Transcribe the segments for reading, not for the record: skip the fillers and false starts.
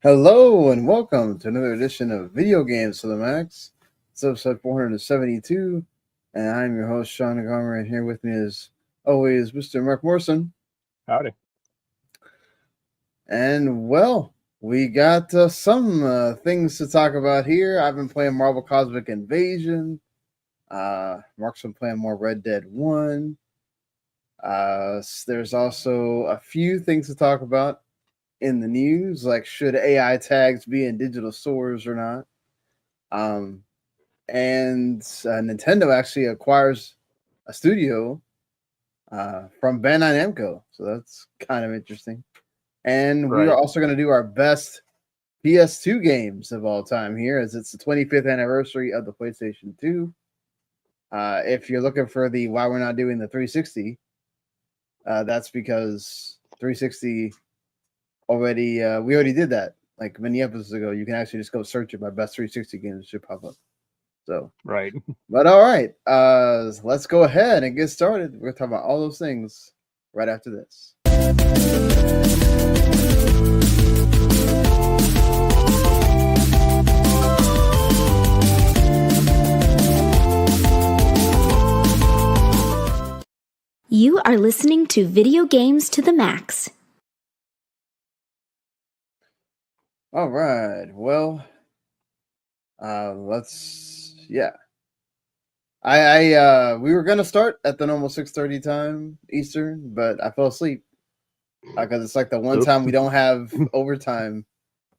Hello and welcome to another edition of Video Games to the Max. It's episode 472, and I'm your host, Sean Gomer, and here with me is always Mr. Mark Morrison. Howdy. And, well, we got some things to talk about here. I've been playing Marvel Cosmic Invasion. Mark's been playing more Red Dead 1. There's also a few things to talk about in the news, like should AI tags be in digital stores or not. And Nintendo actually acquires a studio from Bandai Namco, so that's kind of interesting. And we are also going to do our best PS2 games of all time here, as it's the 25th anniversary of the PlayStation 2. If you're looking for the why we're not doing the 360, that's because 360 already we already did that like many episodes ago. You can actually just go search it. My best 360 games should pop up. So right. But all right, let's go ahead and get started. We're gonna talk about all those things right after this. You are listening to Video Games to the Max. All right. Well, we were gonna start at the normal 6:30 time Eastern, but I fell asleep because it's like the one time we don't have overtime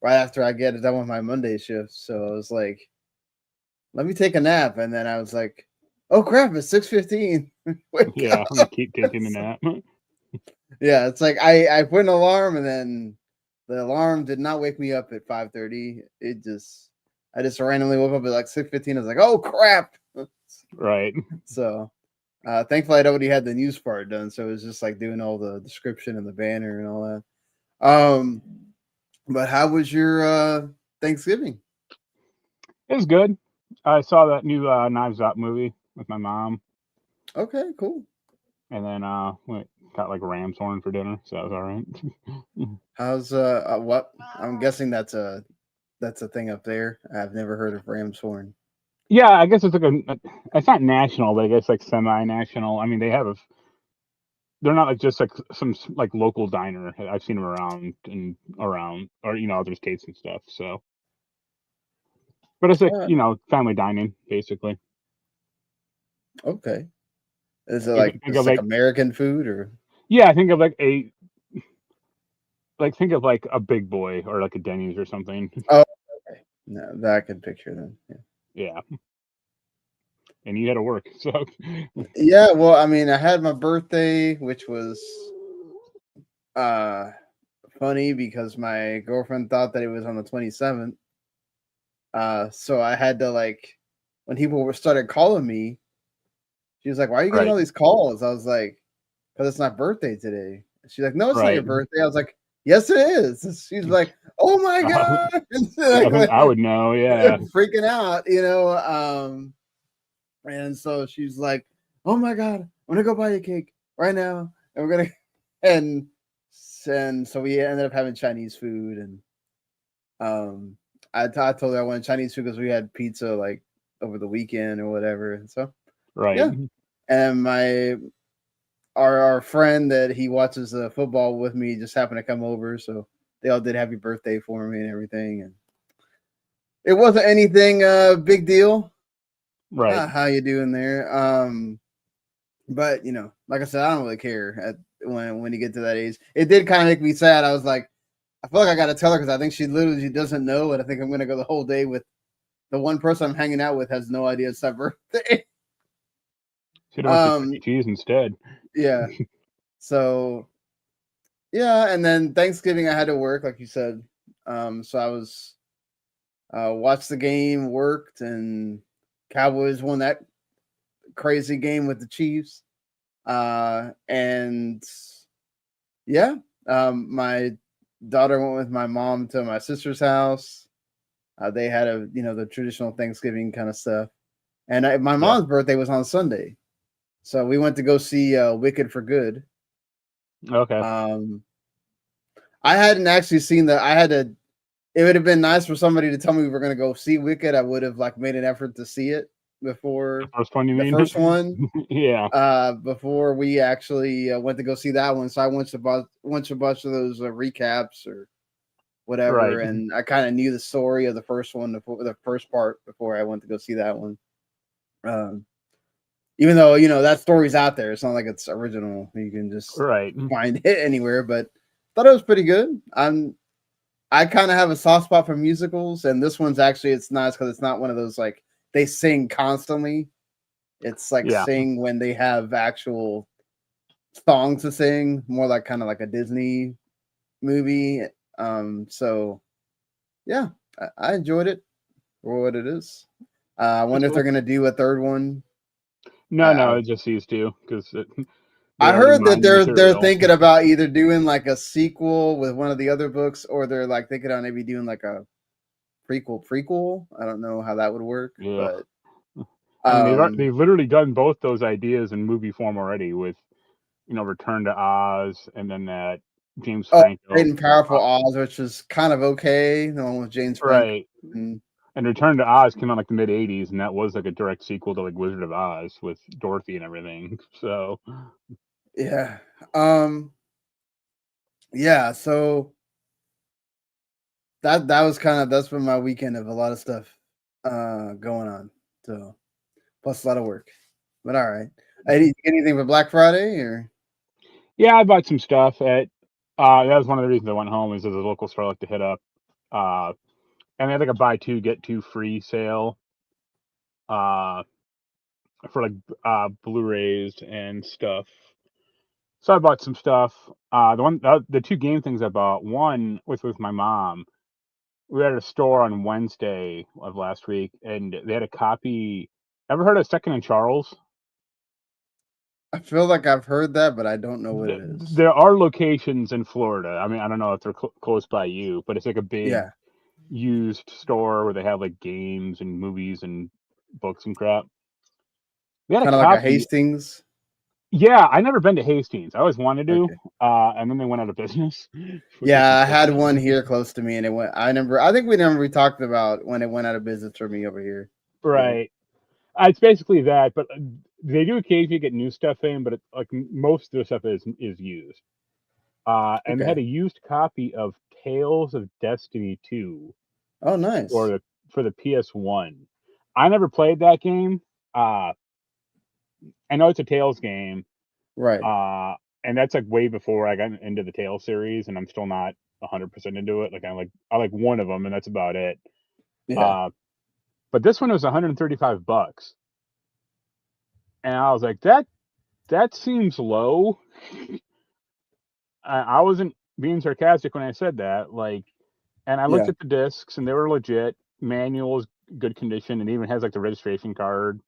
right after I get it done with my Monday shift. So I was like, let me take a nap, and then I was like, oh crap, it's 6:15. Yeah, keep taking a nap. Yeah, it's like I put an alarm, and then the alarm did not wake me up at 5:30. I just randomly woke up at like 6:15. I was like, oh crap. Right. So thankfully I'd already had the news part done, so it was just like doing all the description and the banner and all that. But how was your Thanksgiving? It was good. I saw that new Knives Out movie with my mom. Okay, cool. And then got like ram's horn for dinner, so that was all right. How's what? I'm guessing that's a thing up there. I've never heard of ram's horn. Yeah, I guess it's like it's not national, but I guess like semi-national. I mean, they're not like just like some like local diner. I've seen them around or other states and stuff. So, but it's like family dining basically. Okay, is it like American food or? Yeah, think of think of like a Big Boy or like a Denny's or something. Oh, okay. No, that I can picture then. Yeah. And you had to work, so. Yeah, well, I mean, I had my birthday, which was funny because my girlfriend thought that it was on the 27th. So I had to when people started calling me, she was like, "Why are you getting all these calls?" I was like, "Because it's my birthday today." She's like, "No, it's not your birthday." I was like, "Yes, it is." She's like, "Oh my god!" I would know, yeah, freaking out, And so she's like, "Oh my god, I'm gonna go buy you a cake right now, and we're gonna," and so we ended up having Chinese food, and I told her I wanted Chinese food because we had pizza like over the weekend or whatever, and so yeah. And our friend that he watches the football with me just happened to come over, so they all did happy birthday for me and everything, and it wasn't anything big deal. Right. How you doing there? But like I said, I don't really care when you get to that age. It did kind of make me sad. I was like, I feel like I got to tell her because I think she literally doesn't know, and I think I'm going to go the whole day with the one person I'm hanging out with has no idea it's her birthday. Should have went to cheese instead. Yeah. So yeah, and then Thanksgiving I had to work, like you said. So I was watched the game, worked, and Cowboys won that crazy game with the Chiefs. And yeah, my daughter went with my mom to my sister's house. They had the traditional Thanksgiving kind of stuff. And my mom's birthday was on Sunday. So we went to go see Wicked for Good. Okay. I hadn't actually seen I had to it would have been nice for somebody to tell me we were going to go see Wicked. I would have like made an effort to see it before The first one, you mean? the first one. Yeah. Before we actually went to go see that one, so I went to a bunch of those recaps or whatever, Right. and I kind of knew the story of the first one, the first part before I went to go see that one. Even though that story's out there, it's not like it's original. You can just find it anywhere. But thought it was pretty good. I kind of have a soft spot for musicals, and this one's actually it's nice because it's not one of those like they sing constantly. It's like sing when they have actual songs to sing, more like kind of like a Disney movie. So yeah, I enjoyed it for what it is. I wonder if they're gonna do a third one. No, it's just these two because I heard that they're thinking about either doing like a sequel with one of the other books, or they're like thinking on maybe doing like a prequel. I don't know how that would work, but I mean, they've literally done both those ideas in movie form already with Return to Oz and then that James Franco. Great and Powerful Oz, which is kind of okay. The one with James Franco. Right. And Return to Oz came out like the mid '80s, and that was like a direct sequel to like Wizard of Oz with Dorothy and everything. So yeah, yeah. So that was that's been my weekend of a lot of stuff going on. So plus a lot of work, but all right. Anything for Black Friday or? Yeah, I bought some stuff at. That was one of the reasons I went home. Is there's a local store I like to hit up. And they had like a buy two get two free sale for like Blu-rays and stuff. So I bought some stuff. The two game things I bought, one was with my mom. We were at a store on Wednesday of last week, and they had a copy. Ever heard of Second and Charles? I feel like I've heard that, but I don't know what it is. There are locations in Florida. I mean, I don't know if they're close by you, but it's like a big used store where they have like games and movies and books and crap. Kind of like a Hastings. Yeah, I never been to Hastings. I always wanted to, and then they went out of business. Yeah, I had one here close to me, and it went. I think we talked about when it went out of business for me over here. Right. It's basically that, but they do occasionally get new stuff in, but like most of the stuff is used. And they had a used copy of Tales of Destiny 2. Oh, nice. For the PS1. I never played that game. I know it's a Tales game. Right. And that's like way before I got into the Tales series, and I'm still not 100% into it. Like I like one of them, and that's about it. Yeah. But this one was $135. And I was like, that seems low. I wasn't being sarcastic when I said that. Like, and I looked at the discs, and they were legit. Manual is good condition, and even has like the registration card.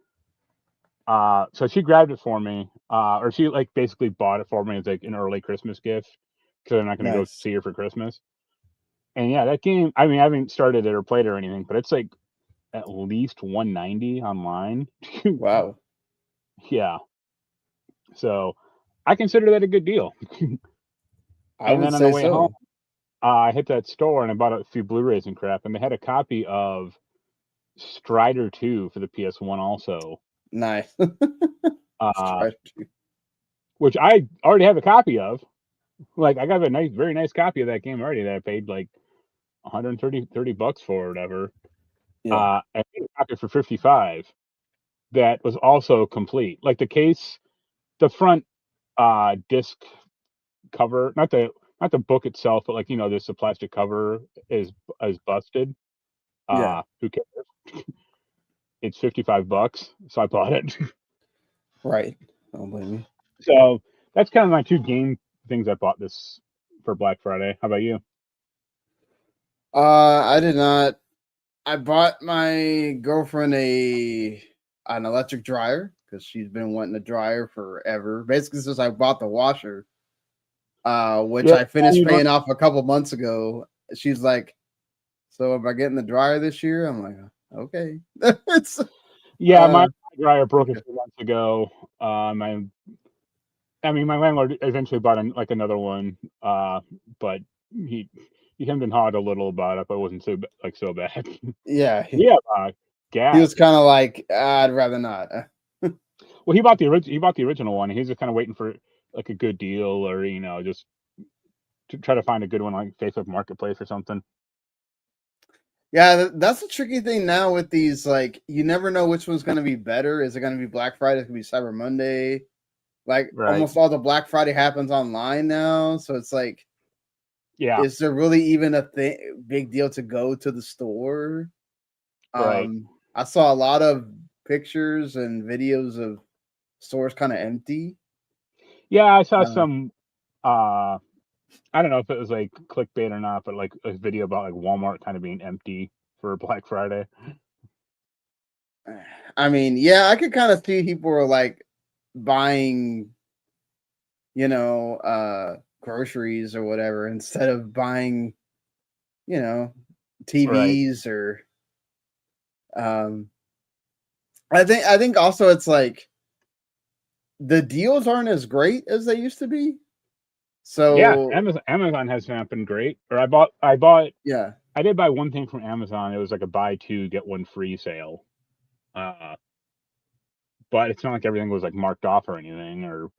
So she grabbed it for me, or she like basically bought it for me as like an early Christmas gift because I'm not going to go see her for Christmas. And yeah, that game. I mean, I haven't started it or played it or anything, but it's like at least $190 online. Wow. Yeah. So I consider that a good deal. I would say so. Home, I hit that store and I bought a few Blu-rays and crap, and they had a copy of Strider 2 for the PS1 also. Nice. Which I already have a copy of. Like I got a very nice copy of that game already that I paid like $130 for or whatever. I paid a copy for $55. That was also complete. Like the case, the front disc cover, not the book itself, but like there's the plastic cover is busted. Who cares? It's $55, so I bought it. Right. I don't blame you. So that's kind of my two game things I bought this for Black Friday. How about you? I did not. I bought my girlfriend an electric dryer because she's been wanting a dryer forever. Basically, since I bought the washer, which I finished paying off a couple months ago. She's like, "So am I getting the dryer this year?" I'm like, "Okay." My dryer broke a few months ago. My landlord eventually bought another one, but hemmed and hawed a little about it, but it wasn't so bad. Yeah, Yeah, he Gas. was kind of like, I'd rather not. Well, he bought the original one. And he's just kind of waiting for like a good deal, or just to try to find a good one like Facebook Marketplace or something. Yeah, that's the tricky thing now with these. Like, you never know which one's going to be better. Is it going to be Black Friday? Is it going to be Cyber Monday? Like, almost all the Black Friday happens online now, so it's like, yeah, is there really even a big deal to go to the store? Right. I saw a lot of pictures and videos of stores kind of empty. Yeah, I saw some. I don't know if it was like clickbait or not, but like a video about like Walmart kind of being empty for Black Friday. I mean, yeah, I could kind of see people were like buying, groceries or whatever instead of buying, TVs or I think also it's like the deals aren't as great as they used to be. So yeah, Amazon has not been great. Or I bought yeah. I did buy one thing from Amazon. It was like a buy two get one free sale. But it's not like everything was like marked off or anything or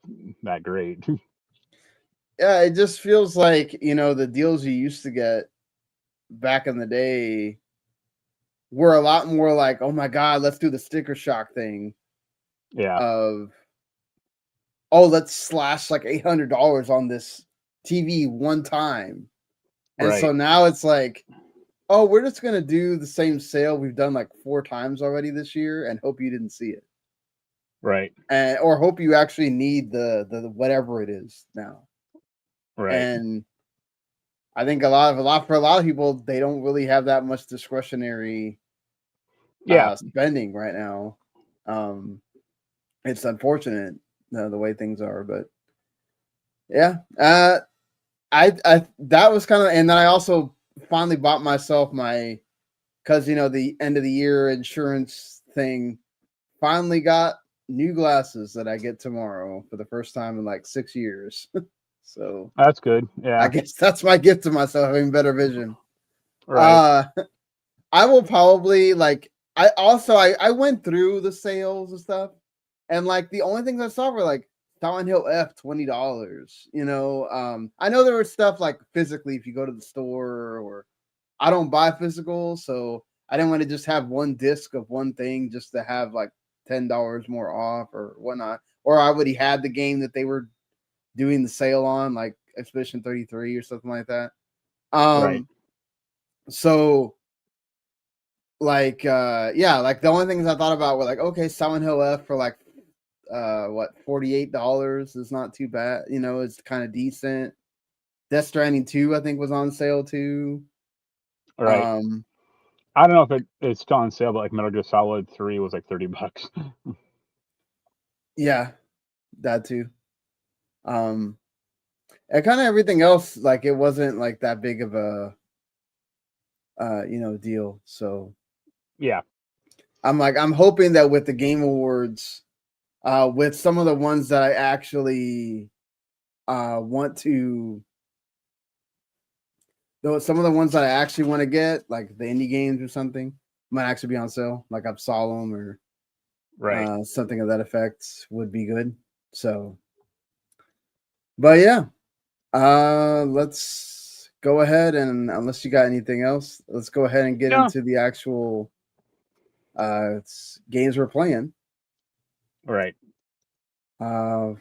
that great. Yeah, it just feels like, the deals you used to get back in the day were a lot more like, oh my God, let's do the sticker shock thing. Yeah. Let's slash like $800 on this TV one time. And so now it's like, oh, we're just going to do the same sale we've done like 4 times already this year and hope you didn't see it. Right. Or hope you actually need the whatever it is now. Right. And I think for a lot of people, they don't really have that much discretionary spending right now. It's unfortunate the way things are, but yeah. I that was kind of, and then I also finally bought myself because the end of the year insurance thing, finally got new glasses that I get tomorrow for the first time in like 6 years. So that's good. Yeah, I guess that's my gift to myself, having better vision. Right. I will probably I went through the sales and stuff, and like the only things I saw were like Silent Hill F $20. I know there was stuff like physically if you go to the store, or I don't buy physical, so I didn't want to just have one disc of one thing just to have like $10 more off or whatnot. Or I already had the game that they were doing the sale on, like Expedition 33 or something like that. Right. So like like the only things I thought about were like, okay, Silent Hill F for like $48 is not too bad, it's kind of decent. Death Stranding 2 I think was on sale too. Right. I don't know if it's still on sale, but like Metal Gear Solid 3 was like $30. Yeah, that too. And kind of everything else, like it wasn't like that big of a deal. So yeah, I'm hoping that with the Game Awards, with some of the ones that I actually want to, though, some of the ones that I actually want to get, like the indie games or something, might actually be on sale, like Absalom or something of that effect would be good. So, but yeah, let's go ahead, and unless you got anything else, let's go ahead and get into the actual games we're playing. Right. I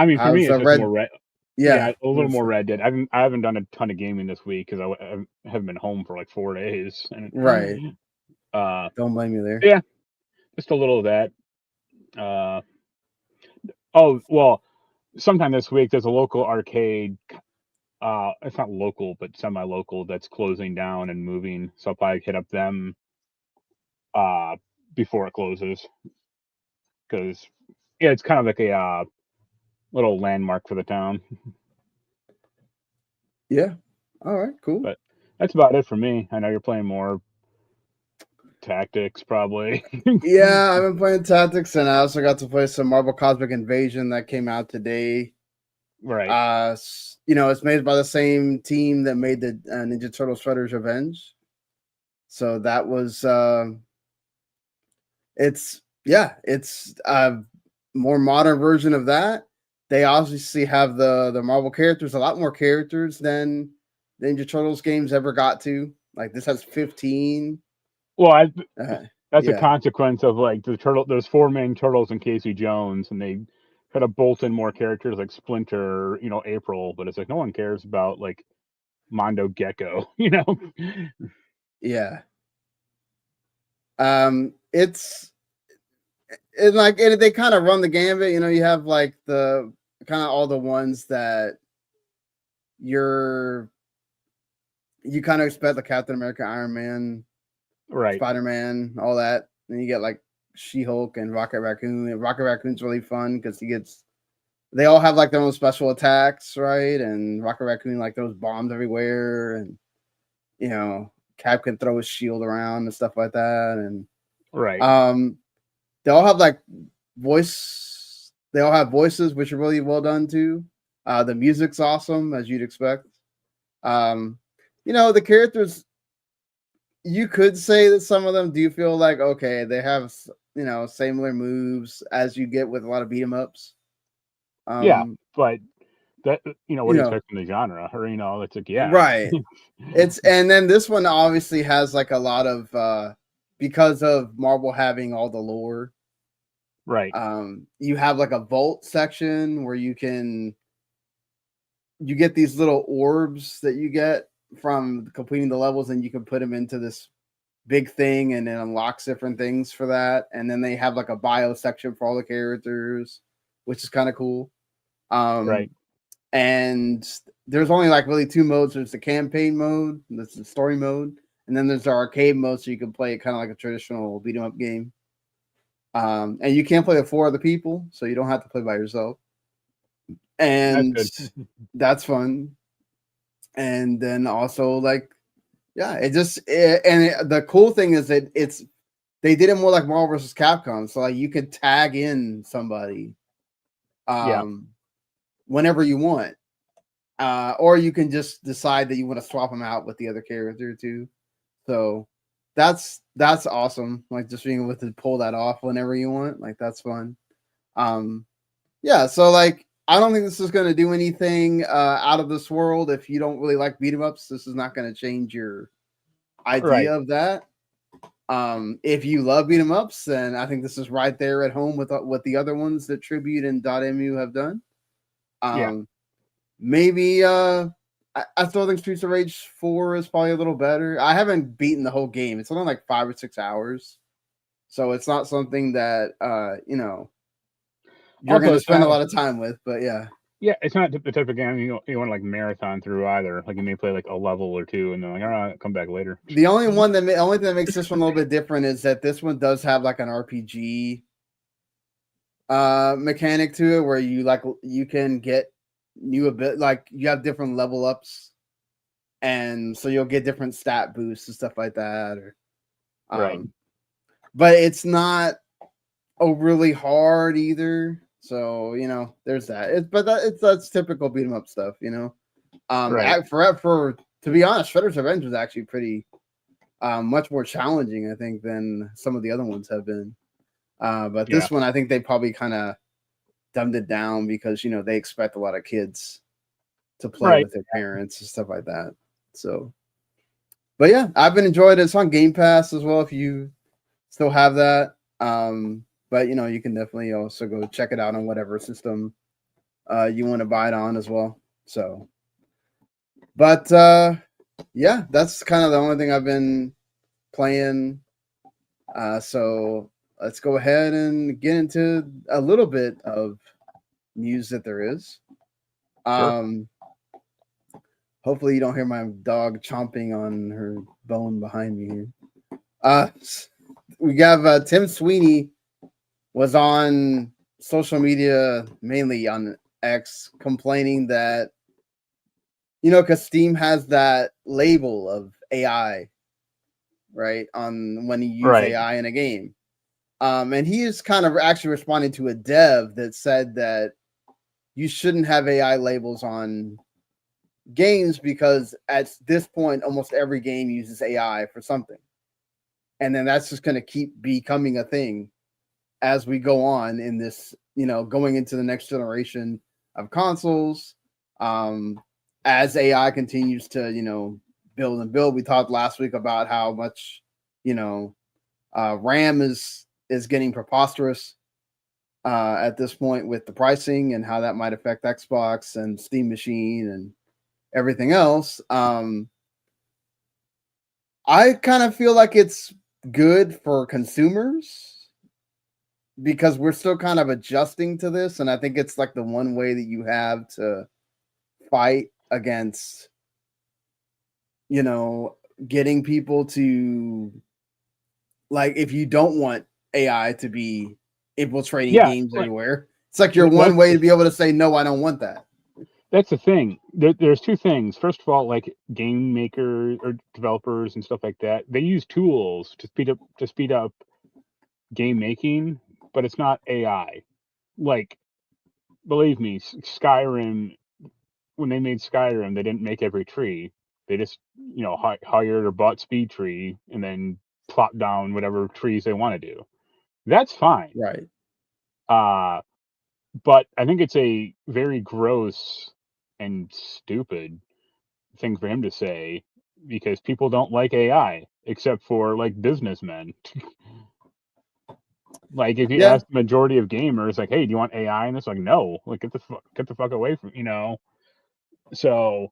mean, for me, it's just more Red. Yeah, a little more Red Dead. I haven't done a ton of gaming this week because I haven't been home for like 4 days. And, right. Don't blame you there. Yeah, just a little of that. Oh well, sometime this week there's a local arcade. It's not local, but semi-local that's closing down and moving. So I'll probably hit up them before it closes, because it's kind of like a little landmark for the town. Yeah. All right. Cool. But that's about it for me. I know you're playing more Tactics, probably. Yeah, I've been playing Tactics, and I also got to play some Marvel Cosmic Invasion that came out today. Right. It's made by the same team that made the Ninja Turtle Shredder's Revenge. So that was it's a more modern version of that. They obviously have the Marvel characters, a lot more characters than the Ninja Turtles games ever got to. Like this has 15. Well, that's a yeah. consequence of like those 4 main turtles and Casey Jones, and they kind of bolt in more characters like Splinter, April, but it's like no one cares about like Mondo Gecko, Yeah. It's like they kind of run the gambit. You have like the kind of all the ones that you kind of expect, the Captain America, Iron Man, right? Spider-Man, all that. Then you get like She-Hulk and Rocket Raccoon. And Rocket Raccoon's really fun because they all have like their own special attacks, right? And Rocket Raccoon like throws bombs everywhere, and Cap can throw his shield around and stuff like that. And right. They all have like voices, which are really well done too. The music's awesome, as you'd expect. The characters, you could say that some of them do feel like, okay, they have, similar moves as you get with a lot of beat 'em ups. Yeah, but that, what do you expect from the genre? Or, it's like, yeah. Right. And then this one obviously has like a lot of, because of Marvel having all the lore. Right. You have like a vault section where you get these little orbs that you get from completing the levels, and you can put them into this big thing, and it unlocks different things for that. And then they have like a bio section for all the characters, which is kind of cool. Right. And there's only like really 2 modes. There's the campaign mode, that's the story mode, and then there's the arcade mode, so you can play it kind of like a traditional beat 'em up game. And you can't play with 4 other people, so you don't have to play by yourself. And that's fun. And then also like, yeah, the cool thing is that they did it more like Marvel vs. Capcom. So like you could tag in somebody whenever you want. Or you can just decide that you want to swap them out with the other character too. So that's awesome. Like just being able to pull that off whenever you want. Like that's fun. Yeah, so like I don't think this is going to do anything out of this world. If you don't really like beat 'em ups, this is not going to change your idea of that. If you love beat 'em ups, then I think this is right there at home with what the other ones that Tribute and .mu have done. Maybe I still think Streets of Rage 4 is probably a little better. I haven't beaten the whole game. It's only like 5 or 6 hours. So it's not something that you're going to spend a lot of time with, but yeah. Yeah, it's not the type of game you want to like marathon through either. Like you may play like a level or 2 and then like, all right, come back later. The only thing that makes this one a little bit different is that this one does have like an RPG mechanic to it, where you can get new like you have different level ups, and so you'll get different stat boosts and stuff like that. Or right. But it's not really hard either. So there's that. That's typical beat 'em up stuff. Right. For to be honest, Shredder's Revenge was actually pretty much more challenging, I think, than some of the other ones have been. But this one, I think they probably kind of dumbed it down because they expect a lot of kids to play with their parents and stuff like that. So, but yeah, I've been enjoying it. It's on Game Pass as well if you still have that. But you can definitely also go check it out on whatever system you want to buy it on as well. So, but yeah, that's kind of the only thing I've been playing. So let's go ahead and get into a little bit of news that there is. Sure. Hopefully you don't hear my dog chomping on her bone behind me here. We have Tim Sweeney was on social media, mainly on X, complaining that because Steam has that label of AI, right, on when you use AI in a game. And he is kind of actually responding to a dev that said that you shouldn't have AI labels on games because at this point, almost every game uses AI for something. And then that's just going to keep becoming a thing as we go on in this, going into the next generation of consoles. As AI continues to, build and build. We talked last week about how much, RAM is getting preposterous at this point with the pricing and how that might affect Xbox and Steam Machine and everything else. I kind of feel like it's good for consumers because we're still kind of adjusting to this, and I think it's like the one way that you have to fight against, getting people to, like, if you don't want AI to be infiltrating games everywhere, it's like your one way to be able to say, no, I don't want that. That's the thing. There's two things. First of all, like game makers or developers and stuff like that, they use tools to speed up game making, but it's not AI. Like, believe me, Skyrim, when they made Skyrim, they didn't make every tree. They just, hired or bought Speed Tree and then plopped down whatever trees they want to do. That's fine. Right. But I think it's a very gross and stupid thing for him to say because people don't like AI except for like businessmen. Like if you ask the majority of gamers, like, "Hey, do you want AI?" and it's like, "No, like get the fuck away from So,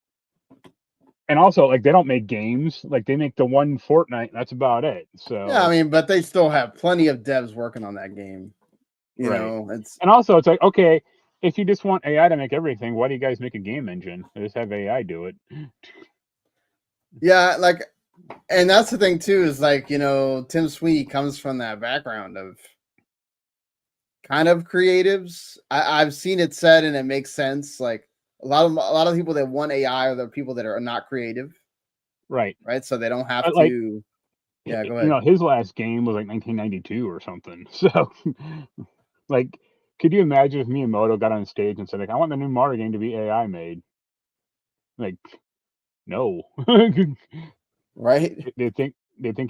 and also like they don't make games, like they make the one Fortnite. And that's about it. So yeah, I mean, but they still have plenty of devs working on that game. And also it's like, okay, if you just want AI to make everything, why do you guys make a game engine? Just have AI do it. Yeah, like, and that's the thing too, is like, Tim Sweeney comes from that background of kind of creatives. I've seen it said, and it makes sense. Like a lot of people that want AI are the people that are not creative, right? So they don't have to. Yeah, go ahead. His last game was like 1992 or something. So, like, could you imagine if Miyamoto got on stage and said, like, "I want the new Mario game to be AI made"? Like, no. Right? They think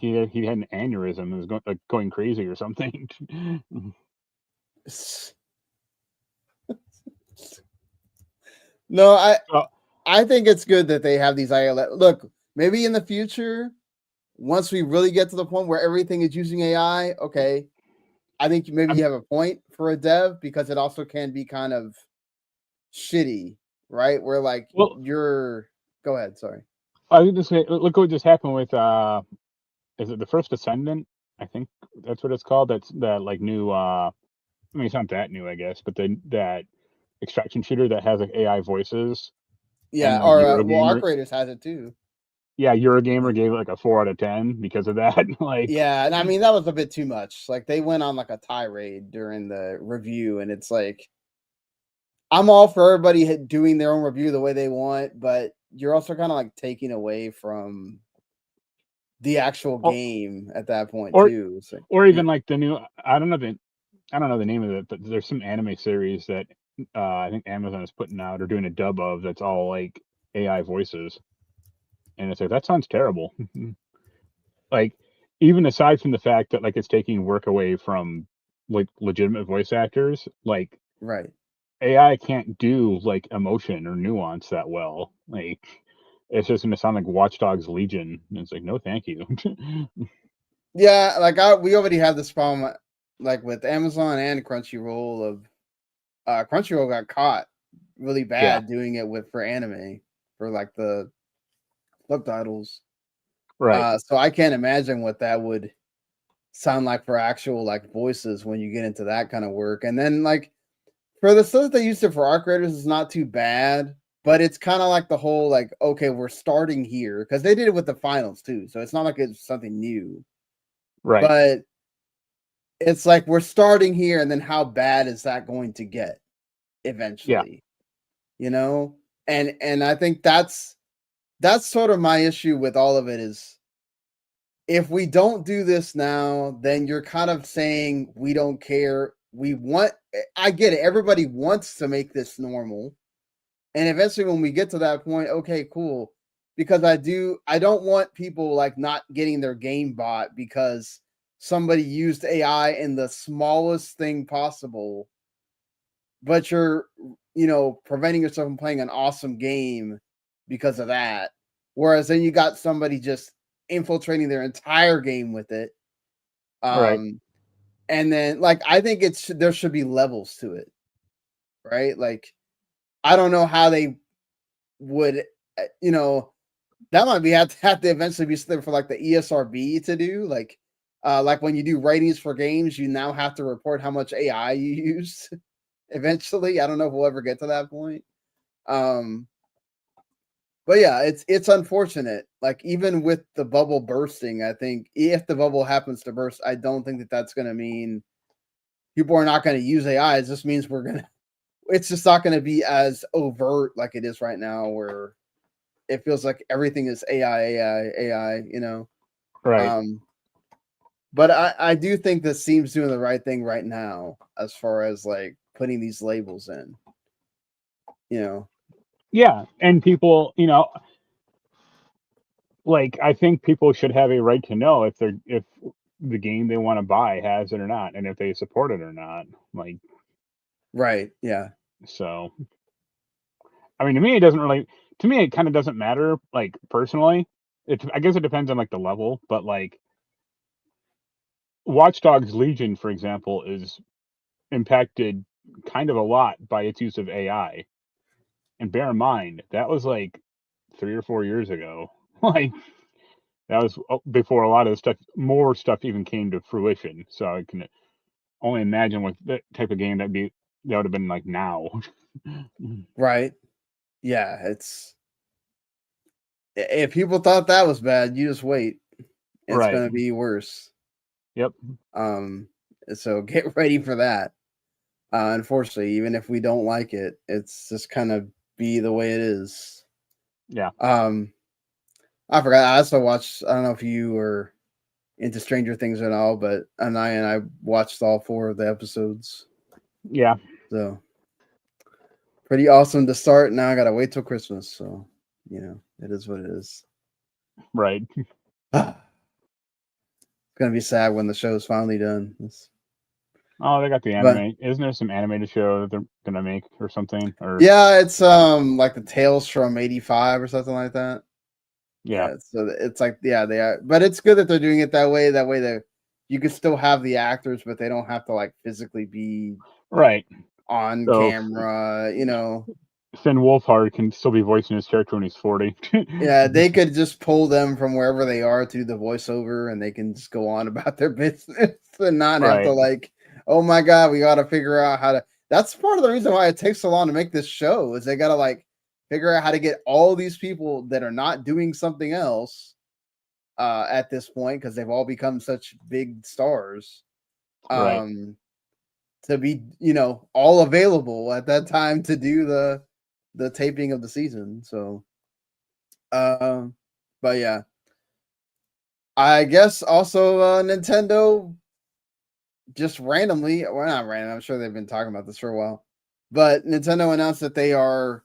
he had an aneurysm and was going crazy or something. No, I think it's good that they have these AI. Look, maybe in the future, once we really get to the point where everything is using AI, okay, I think maybe you have a point for a dev because it also can be kind of shitty, right? Where like go ahead, sorry. I was just say, look what just happened with is it the First Descendant? I think that's what it's called. That's that like new I mean it's not that new, I guess, but that extraction shooter that has like AI voices. Yeah, or Arc Raiders has it too. Yeah, Eurogamer gave it like a 4 out of 10 because of that. Like, yeah, and I mean that was a bit too much. Like they went on like a tirade during the review, and it's like I'm all for everybody doing their own review the way they want, but you're also kind of like taking away from the actual game at that point too. So, or even like the new I don't know the name of it, but there's some anime series that I think Amazon is putting out or doing a dub of that's all like AI voices. And it's like that sounds terrible. Like even aside from the fact that like it's taking work away from like legitimate voice actors, like right. AI can't do like emotion or nuance that well. Like it's just gonna sound like Watch Dogs Legion. And it's like, no, thank you. Yeah, like we already have this problem, like with Amazon and Crunchyroll. Of Crunchyroll got caught really bad doing it for anime for like the subtitles, right? So I can't imagine what that would sound like for actual like voices when you get into that kind of work. And then like for the stuff they used it for Arc Raiders is not too bad, but it's kind of like the whole like, okay, we're starting here because they did it with the finals too, so it's not like it's something new, Right? But it's like we're starting here, and then how bad is that going to get eventually? And I think that's sort of my issue with all of it is if we don't do this now, then you're kind of saying we don't care I get it. Everybody wants to make this normal. And eventually when we get to that point, okay, cool. Because I don't want people like not getting their game bought because somebody used AI in the smallest thing possible, but you're, preventing yourself from playing an awesome game because of that. Whereas then you got somebody just infiltrating their entire game with it. Right. And then like I think there should be levels to it, right? Like I don't know how they would, that might have to eventually be something for like the ESRB to do. Like when you do ratings for games, you now have to report how much AI you used. Eventually, I don't know if we'll ever get to that point. But yeah, it's unfortunate. Like even with the bubble bursting, I think if the bubble happens to burst, I don't think that's going to mean people are not going to use AI. It just means it's just not going to be as overt like it is right now, where it feels like everything is AI, Right. But I do think that Steam's doing the right thing right now as far as like putting these labels in, Yeah, and people, like I think people should have a right to know if the game they want to buy has it or not, and if they support it or not. Like, right, yeah, so I mean, to me, it doesn't really. To me, it kind of doesn't matter. Like personally, I guess it depends on like the level, but like Watch Dogs Legion, for example, is impacted kind of a lot by its use of AI. And bear in mind, that was like 3 or 4 years ago. Like that was before a lot of more stuff even came to fruition. So I can only imagine what that type of game that would have been like now. right, yeah. It's if people thought that was bad, you just wait. It's Right. gonna be worse. Yep. So get ready for that. Unfortunately, even if we don't like it, it's just kind of be the way it is. Yeah. I forgot. I also watched. I don't know if you were into Stranger Things at all, but I watched all 4 of the episodes. Yeah. So pretty awesome to start. Now I gotta wait till Christmas. So it is what it is. Right. It's gonna be sad when the show's finally done. Oh, they got the But anime. Isn't there some animated show that they're gonna make or something? Or yeah, it's like the Tales from '85 or something like that. yeah. Yeah, so it's like they are, but it's good that they're doing it that way. That way that you can still have the actors, but they don't have to like physically be Right. on So camera. Finn Wolfhard can still be voicing his character when he's 40. Yeah, they could just pull them from wherever they are to the voiceover, and they can just go on about their business and not have to Right. like, oh my god, we got to figure out how to. That's part of the reason why it takes so long to make this show is they got to like figure out how to get all these people that are not doing something else at this point because they've all become such big stars Right. to be all available at that time to do the taping of the season. So but yeah, I guess also Nintendo just randomly, well, not random, I'm sure they've been talking about this for a while, but Nintendo announced that they are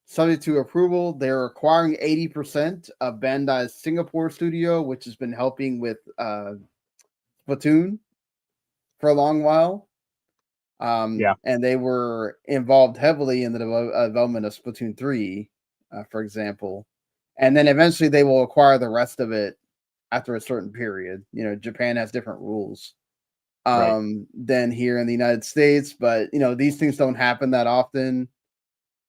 subject to approval. They're acquiring 80% of Bandai's Singapore studio, which has been helping with Splatoon for a long while. Yeah. And they were involved heavily in the development of Splatoon 3, for example. And then eventually they will acquire the rest of it after a certain period. Japan has different rules Right. than here in the United States, but these things don't happen that often,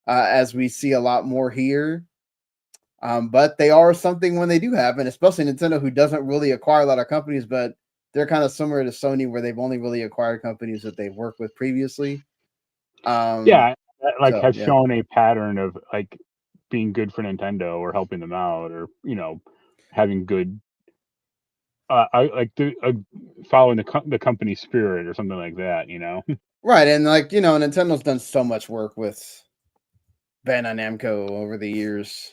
as we see a lot more here. But they are something when they do happen, especially Nintendo, who doesn't really acquire a lot of companies, but they're kind of similar to Sony, where they've only really acquired companies that they've worked with previously. Yeah. That, like So has yeah, shown a pattern of like being good for Nintendo or helping them out or having good following the company spirit or something like that. right, and like Nintendo's done so much work with Bandai Namco over the years,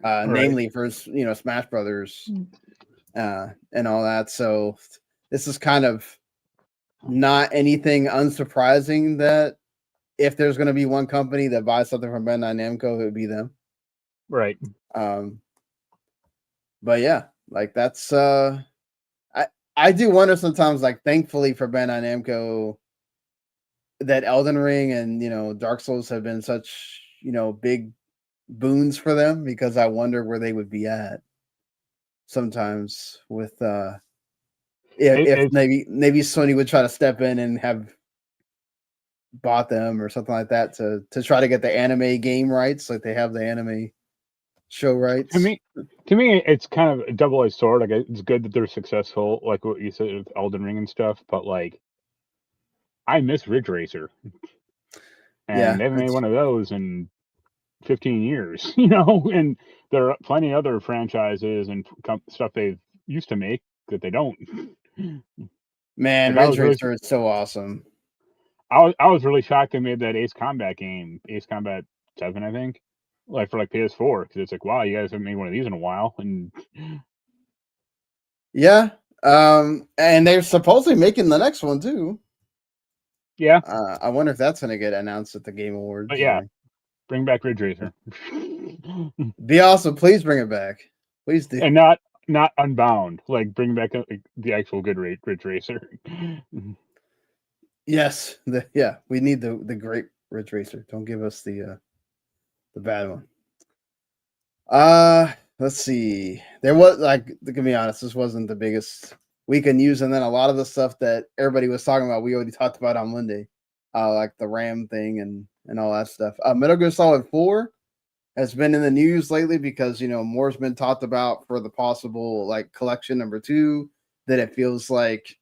Right. namely for Smash Brothers, and all that. So this is kind of not anything unsurprising that if there's going to be one company that buys something from Bandai Namco, it would be them. Right. But yeah, like that's I do wonder sometimes, like, thankfully for Bandai Namco, that Elden Ring and Dark Souls have been such big boons for them, because I wonder where they would be at sometimes with if maybe Sony would try to step in and have bought them or something like that to try to get the anime game rights, like they have the anime show rights. To me, it's kind of a double-edged sword. Like, it's good that they're successful, like what you said with Elden Ring and stuff. But like, I miss Ridge Racer, and they haven't made one of those in 15 years. And there are plenty of other franchises and stuff they used to make that they don't. Man, Ridge Racer is so awesome. I was really shocked they made that Ace Combat game, Ace Combat 7, I think, like for like PS4, because it's like, wow, you guys haven't made one of these in a while. And yeah, and they're supposedly making the next one too. Yeah, I wonder if that's going to get announced at the Game Awards. But yeah, bring back Ridge Racer. Be awesome. Please bring it back. Please do. And not Unbound. Like, bring back the actual good Ridge Racer. Yes, we need the great Ridge Racer. Don't give us the bad one. Let's see. There was, like, to be honest, this wasn't the biggest week of news, and then a lot of the stuff that everybody was talking about, we already talked about on Monday, like the RAM thing and all that stuff. Metal Gear Solid 4 has been in the news lately because more's been talked about for the possible, like, collection number 2, that it feels like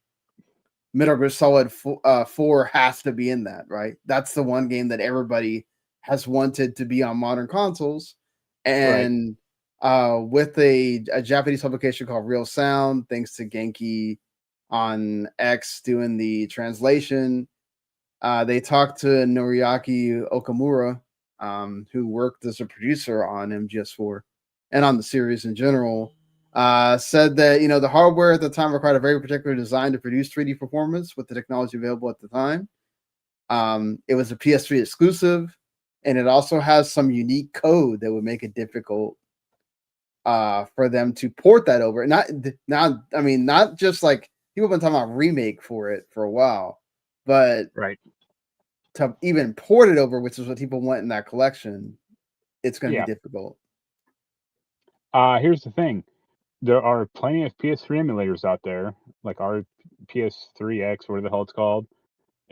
Metal Gear Solid 4 has to be in that, right? That's the one game that everybody has wanted to be on modern consoles. And with a Japanese publication called Real Sound, thanks to Genki on X doing the translation, they talked to Noriaki Okamura, who worked as a producer on MGS4 and on the series in general. Said that the hardware at the time required a very particular design to produce 3D performance with the technology available at the time. It was a PS3 exclusive, and it also has some unique code that would make it difficult for them to port that over. Not just like people have been talking about remake for it for a while, but to even port it over, which is what people want in that collection, it's going to be difficult. Here's the thing. There are plenty of PS3 emulators out there, like our PS3X, whatever the hell it's called.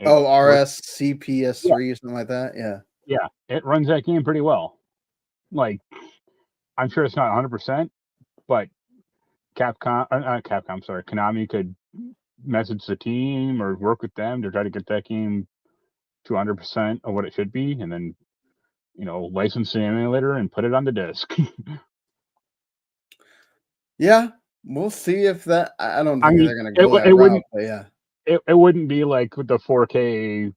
RSCPS3 or something like that. Yeah. Yeah, it runs that game pretty well. Like, I'm sure it's not 100%, but Konami could message the team or work with them to try to get that game to 100% of what it should be, and then license the emulator and put it on the disc. Yeah, we'll see if that. I don't think they're going to go that route, but yeah, it wouldn't be like with the 4K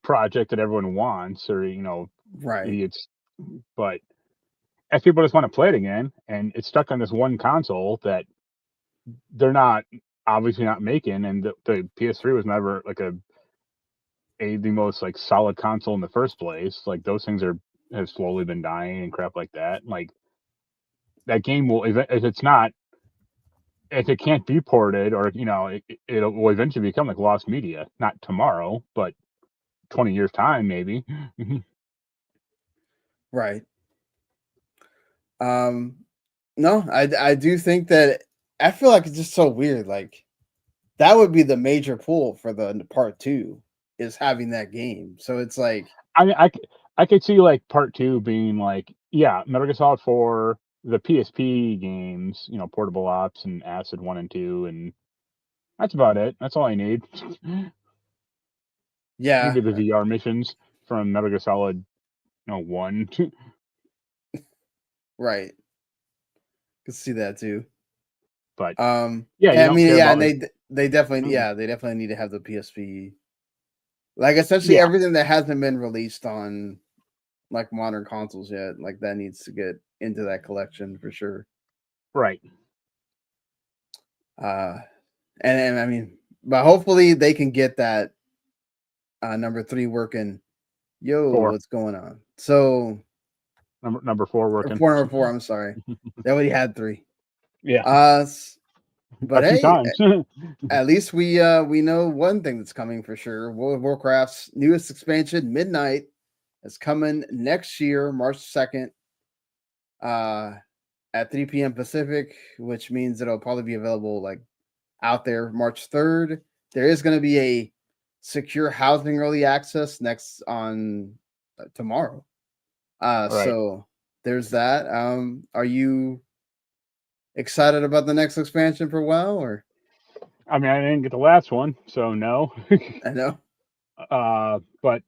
project that everyone wants, or idiots. But if people just want to play it again, and it's stuck on this one console that they're obviously not making, and the PS3 was never like the most like solid console in the first place. Like, those things have slowly been dying and crap like that. Like, that game will, if it can't be ported, or it will eventually become like lost media. Not tomorrow, but 20 years time, maybe. Right. No, I do think that, I feel like it's just so weird. Like, that would be the major pull for the part 2, is having that game. So it's like, I could see like part 2 being like, Metal Gear Solid 4, the PSP games, Portable Ops and Acid 1 and 2, and that's about it. That's all I need. Yeah. Maybe the VR missions from Metal Gear Solid 1. Right. Could see that too. But and they definitely need to have the PSP. Like, essentially everything that hasn't been released on like modern consoles yet, like, that needs to get into that collection for sure. Right. And I mean, But hopefully they can get that number 3 working. Yo, 4. what's going on? So number 4 working. Number 4. I'm sorry. They already had 3. Yeah. But a few times. At least we know one thing that's coming for sure. World of Warcraft's newest expansion, Midnight, is coming next year, March 2nd, at 3 p.m. Pacific, which means it'll probably be available like out there March 3rd. There is going to be a secure housing early access next on tomorrow. Right. So there's that. Are you excited about the next expansion for WoW? Or I mean, I didn't get the last one, so no. I know. But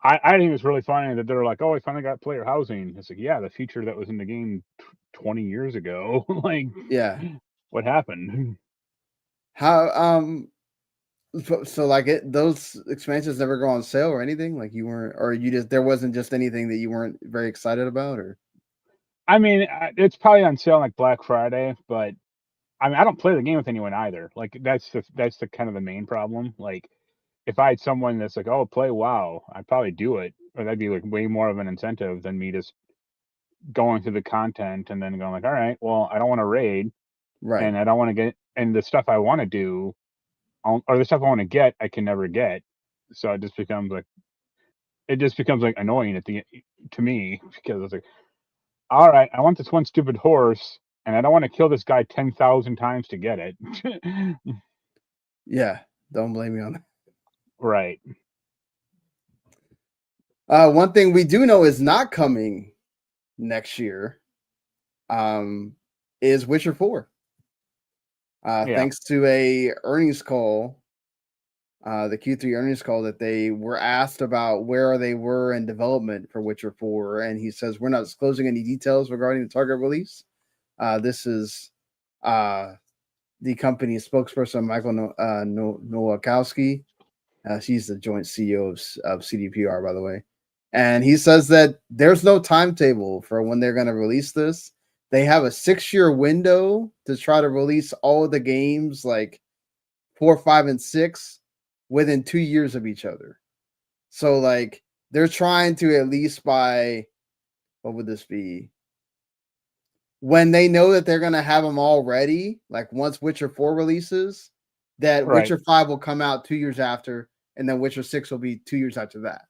I think it's really funny that they're like, oh, I finally got player housing. It's like, yeah, the feature that was in the game 20 years ago. Like, Yeah. What happened? How so like those expansions never go on sale or anything? Like you weren't, or you just there wasn't just anything that you weren't very excited about, or? I mean, it's probably on sale like Black Friday, but I mean, I don't play the game with anyone either. Like that's the kind of the main problem. Like if I had someone that's like, oh, play WoW, I'd probably do it, or that'd be like way more of an incentive than me just going through the content and then going like, all right, well, I don't want to raid, Right. and I don't want to get, and the stuff I want to do, or the stuff I want to get, I can never get. So it just becomes like annoying to me, because it's like, all right, I want this one stupid horse, and I don't want to kill this guy 10,000 times to get it. Yeah, don't blame me on that. Right. One thing we do know is not coming next year is Witcher 4. Thanks to a earnings call, the Q3 earnings call, that they were asked about where they were in development for Witcher 4, and he says, we're not disclosing any details regarding the target release. This is the company's spokesperson, Michael Nowakowski. She's the joint CEO of CDPR, by the way. And he says that there's no timetable for when they're going to release this. They have a 6-year window to try to release all of the games, like 4, 5, and 6, within 2 years of each other. So, like, they're trying to at least by, what would this be? When they know that they're going to have them all ready, like once Witcher 4 releases, that Right. Witcher 5 will come out 2 years after, and then Witcher 6 will be 2 years after that.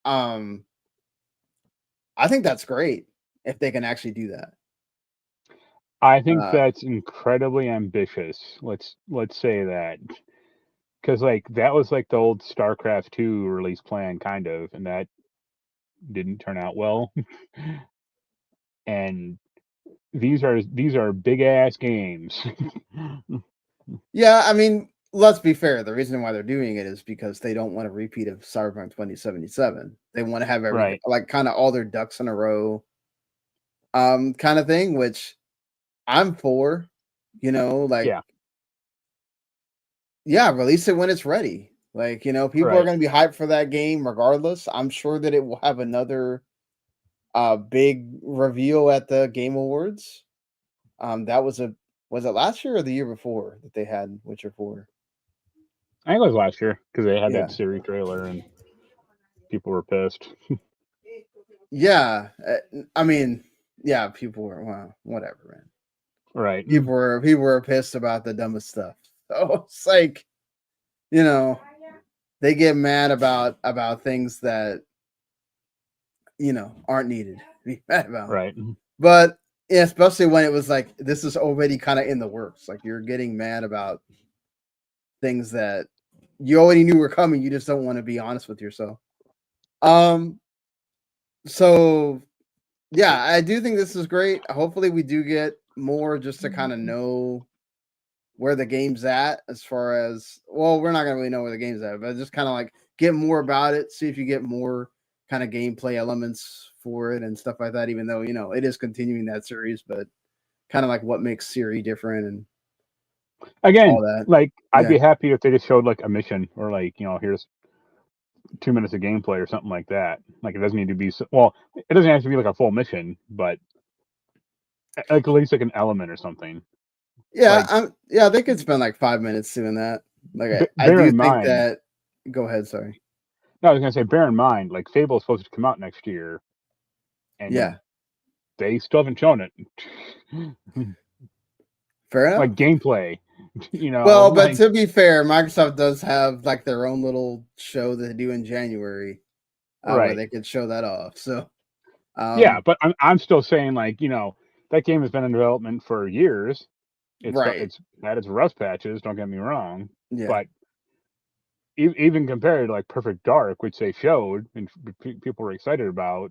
I think that's great if they can actually do that. I think that's incredibly ambitious. Let's say that, because like that was like the old StarCraft 2 release plan, kind of, and that didn't turn out well. And these are big ass games. Yeah, I mean, let's be fair. The reason why they're doing it is because they don't want a repeat of Cyberpunk 2077. They want to have everything, like kind of all their ducks in a row, kind of thing, which I'm for. Like, yeah, release it when it's ready. Like, people are going to be hyped for that game regardless. I'm sure that it will have another big reveal at the Game Awards. That was it last year or the year before that they had Witcher 4? I think it was last year, because they had that Siri trailer and people were pissed. Yeah, I mean, yeah, people were, well, whatever, man. Right. People were pissed about the dumbest stuff. So it's like, they get mad about things that aren't needed to be mad about. Right. But yeah, especially when it was like, this is already kind of in the works. Like, you're getting mad about things that you already knew were coming. You just don't want to be honest with yourself. So yeah, I do think this is great. Hopefully we do get more, just to kind of know where the game's at, as far as, well, we're not gonna really know where the game's at, but just kind of like get more about it, see if you get more kind of gameplay elements for it and stuff like that, even though it is continuing that series, but kind of like what makes Siri different and again all that. Like, I'd be happy if they just showed like a mission, or like, here's 2 minutes of gameplay or something like that. Like, it doesn't need to be it doesn't have to be like a full mission, but like at least like an element or something. Yeah, yeah, they could spend like 5 minutes doing that. Like I bear do in think mind. that. Go ahead, sorry. No, I was gonna say, bear in mind, like Fable is supposed to come out next year, and they still haven't shown it. Fair enough. Like gameplay, Well, but like, to be fair, Microsoft does have like their own little show that they do in January, where right. they could show that off. So, Yeah, but I'm still saying, like, that game has been in development for years. It's right. had its rust patches. Don't get me wrong, Yeah. but even compared to like Perfect Dark, which they showed and people were excited about,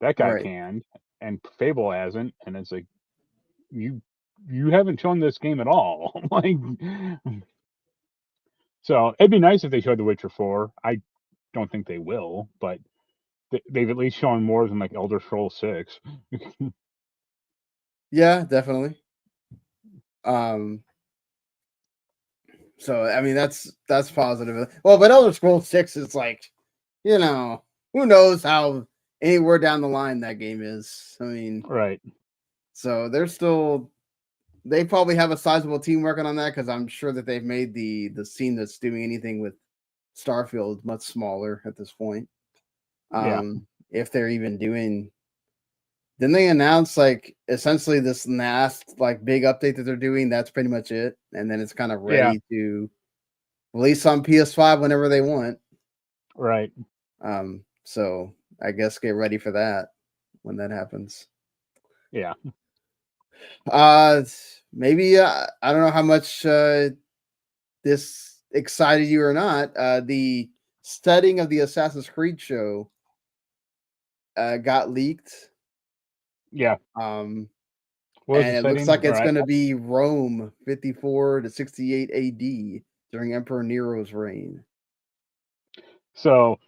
that got Right. canned, and Fable hasn't, and it's like you haven't shown this game at all. Like, so it'd be nice if they showed The Witcher 4. I don't think they will, but they've at least shown more than like Elder Scrolls 6. Yeah, definitely. So I mean that's positive. Well, but Elder Scrolls 6 is like, who knows how anywhere down the line that game is. I mean, Right. So they probably have a sizable team working on that, because I'm sure that they've made the scene that's doing anything with Starfield much smaller at this point. If they're even doing. Then they announce like essentially this last like big update that they're doing. That's pretty much it, and then it's kind of ready to release on PS5 whenever they want. Right. So I guess get ready for that when that happens. Yeah. Maybe I don't know how much this excited you or not. The setting of the Assassin's Creed show got leaked. Yeah. And it looks like it's going to be Rome 54 to 68 AD during Emperor Nero's reign. So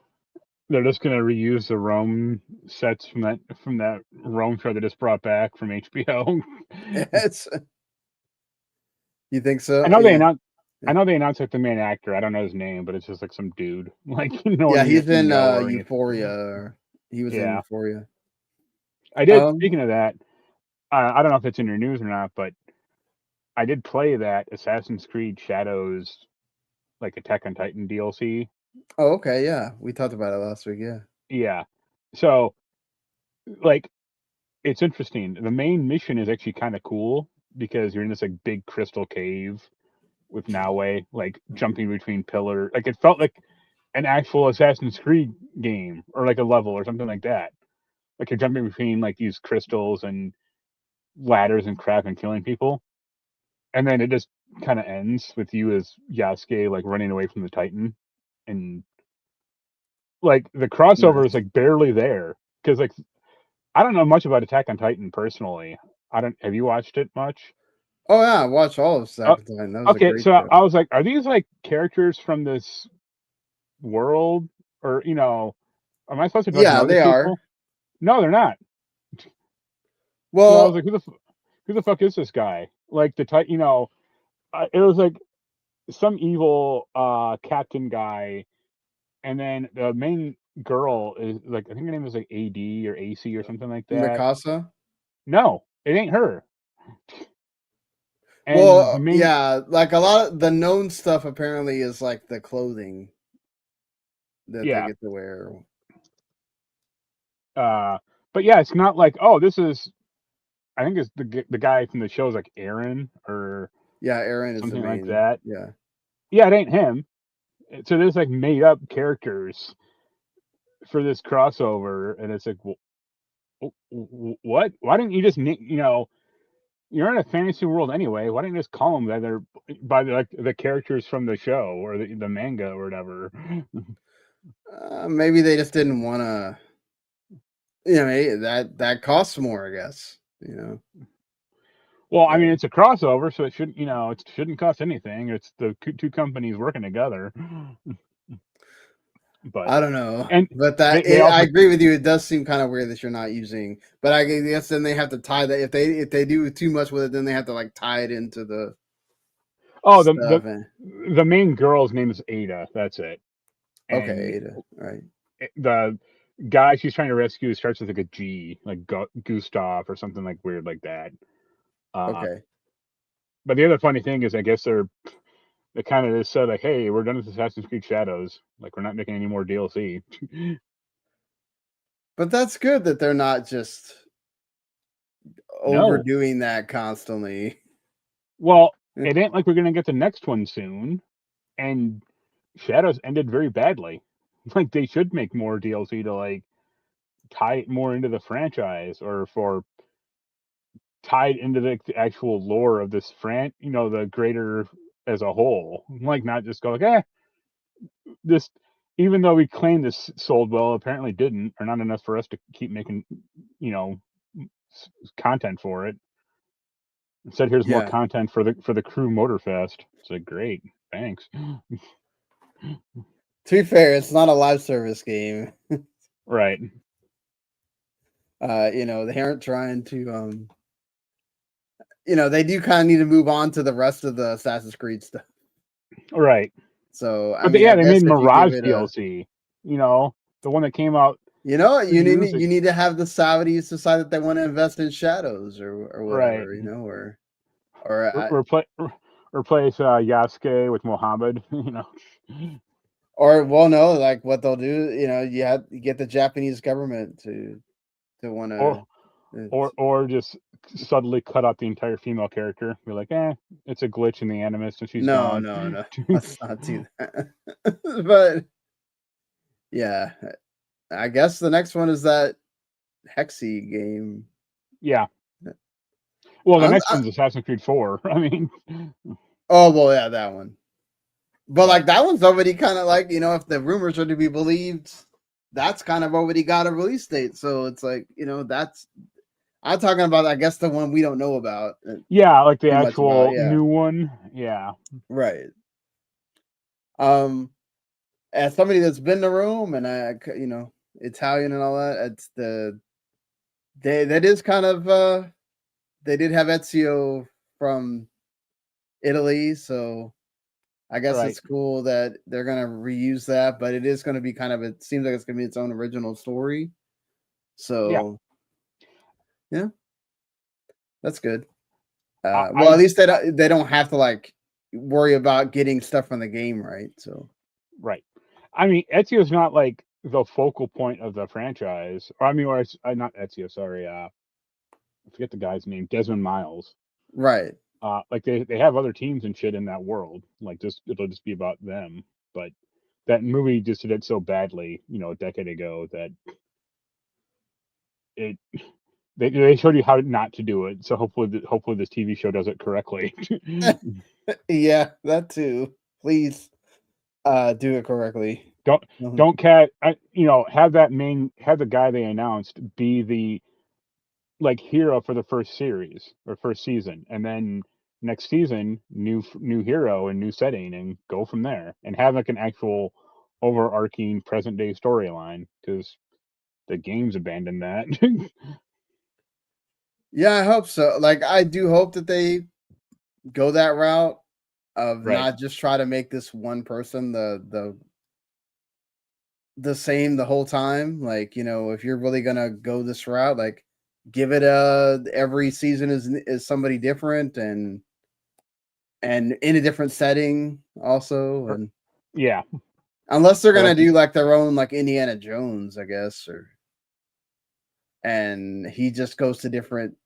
they're just going to reuse the Rome sets from that Rome show they just brought back from HBO. You think so? I know they announced like the main actor. I don't know his name, but it's just like some dude. Like, yeah, he's in Euphoria. He was in Euphoria. I did. Speaking of that, I don't know if it's in your news or not, but I did play that Assassin's Creed Shadows, like Attack on Titan DLC. Oh, okay, yeah, we talked about it last week. Yeah. So, like, it's interesting. The main mission is actually kind of cool because you're in this like big crystal cave with Naue, like jumping between pillars. Like, it felt like an actual Assassin's Creed game or like a level or something like that. Like, you're jumping between like these crystals and ladders and crap and killing people. And then it just kind of ends with you as Yasuke like running away from the Titan, and like the crossover is like barely there because like I don't know much about Attack on Titan personally. Have you watched it much? Oh yeah, I watched all of Attack on Titan. That was a great show. I was like, are these like characters from this world, or am I supposed to know these people? Are. No, they're not. Well, so I was like, who the fuck is this guy? Like the Titan, it was like some evil captain guy, and then the main girl is like, I think her name is like AD or AC or something like that. Mikasa? No, it ain't her. And well, yeah, like a lot of the known stuff apparently is like the clothing that they get to wear. But yeah, it's not like, oh, this is. I think it's the guy from the show is like Aaron or Aaron is something the main, like that. Yeah, it ain't him. So there's like made up characters for this crossover, and it's like, what? Why didn't you just you're in a fantasy world anyway. Why didn't you just call them by the characters from the show or the manga or whatever? Maybe they just didn't want to. That costs more, I guess. Well, I mean, it's a crossover, so it shouldn't, it shouldn't cost anything. It's the two companies working together. But I don't know. But I agree with you. It does seem kind of weird that you're not using. But I guess then they have to tie that. If they do too much with it, then they have to like tie it into the. Oh, the main girl's name is Ada. That's it. And Ada. Right. The guy she's trying to rescue starts with like a G, like Gustav or something like weird like that. Okay. But the other funny thing is, I guess they kind of just said like, "Hey, we're done with Assassin's Creed Shadows. Like, we're not making any more DLC." But that's good that they're not just overdoing that constantly. Well, it ain't like we're gonna get the next one soon, and Shadows ended very badly. Like, they should make more DLC to like tie it more into the franchise, or for tied into the actual lore of this the greater as a whole. Like, not just go like, this, even though we claim this sold well, apparently didn't, or not enough for us to keep making, content for it. Instead, here's more content for the Crew Motorfest. It's like, great, thanks. To be fair, it's not a live service game. Right. They aren't trying to they do kind of need to move on to the rest of the Assassin's Creed stuff. Right. So they made Mirage DLC. The one that came out. You need to have the Saudis decide that they want to invest in Shadows or whatever, right. or replace Yasuke with Mohammed. Or like what they'll do, you get the Japanese government to want to, or just subtly cut out the entire female character. Be like, it's a glitch in the Animus, and she's gone. No, let's not do that. But yeah, I guess the next one is that Hexy game. Yeah. Well, the next one's Assassin's Creed 4. I mean, oh well, yeah, that one. But like that one's already kind of like, if the rumors are to be believed, that's kind of already got a release date. So it's like, that's, I'm talking about, I guess, the one we don't know about. Yeah, like the actual new one. Yeah. Right. As somebody that's been to Rome and Italian and all that, it's that is kind of they did have Ezio from Italy, so I guess it's cool that they're gonna reuse that, but it is gonna be it seems like it's gonna be its own original story. So yeah. That's good. Well, at least they don't have to like worry about getting stuff from the game, right? So right. I mean, Ezio's not like the focal point of the franchise. Or not Ezio, sorry. I forget the guy's name, Desmond Miles. Right. Like they have other teams and shit in that world. Like it'll just be about them. But that movie just did it so badly, a decade ago, that they showed you how not to do it. So hopefully this TV show does it correctly. Yeah, that too. Please do it correctly. Have the guy they announced be the like hero for the first series or first season, and then next season new hero and new setting, and go from there, and have like an actual overarching present day storyline, because the game's abandoned that. Yeah, I hope so. Like, I do hope that they go that route of not just try to make this one person the same the whole time. Like, if you're really gonna go this route, like, give it every season is somebody different and in a different setting also. And yeah, unless they're gonna do like their own like Indiana Jones, I guess, and he just goes to different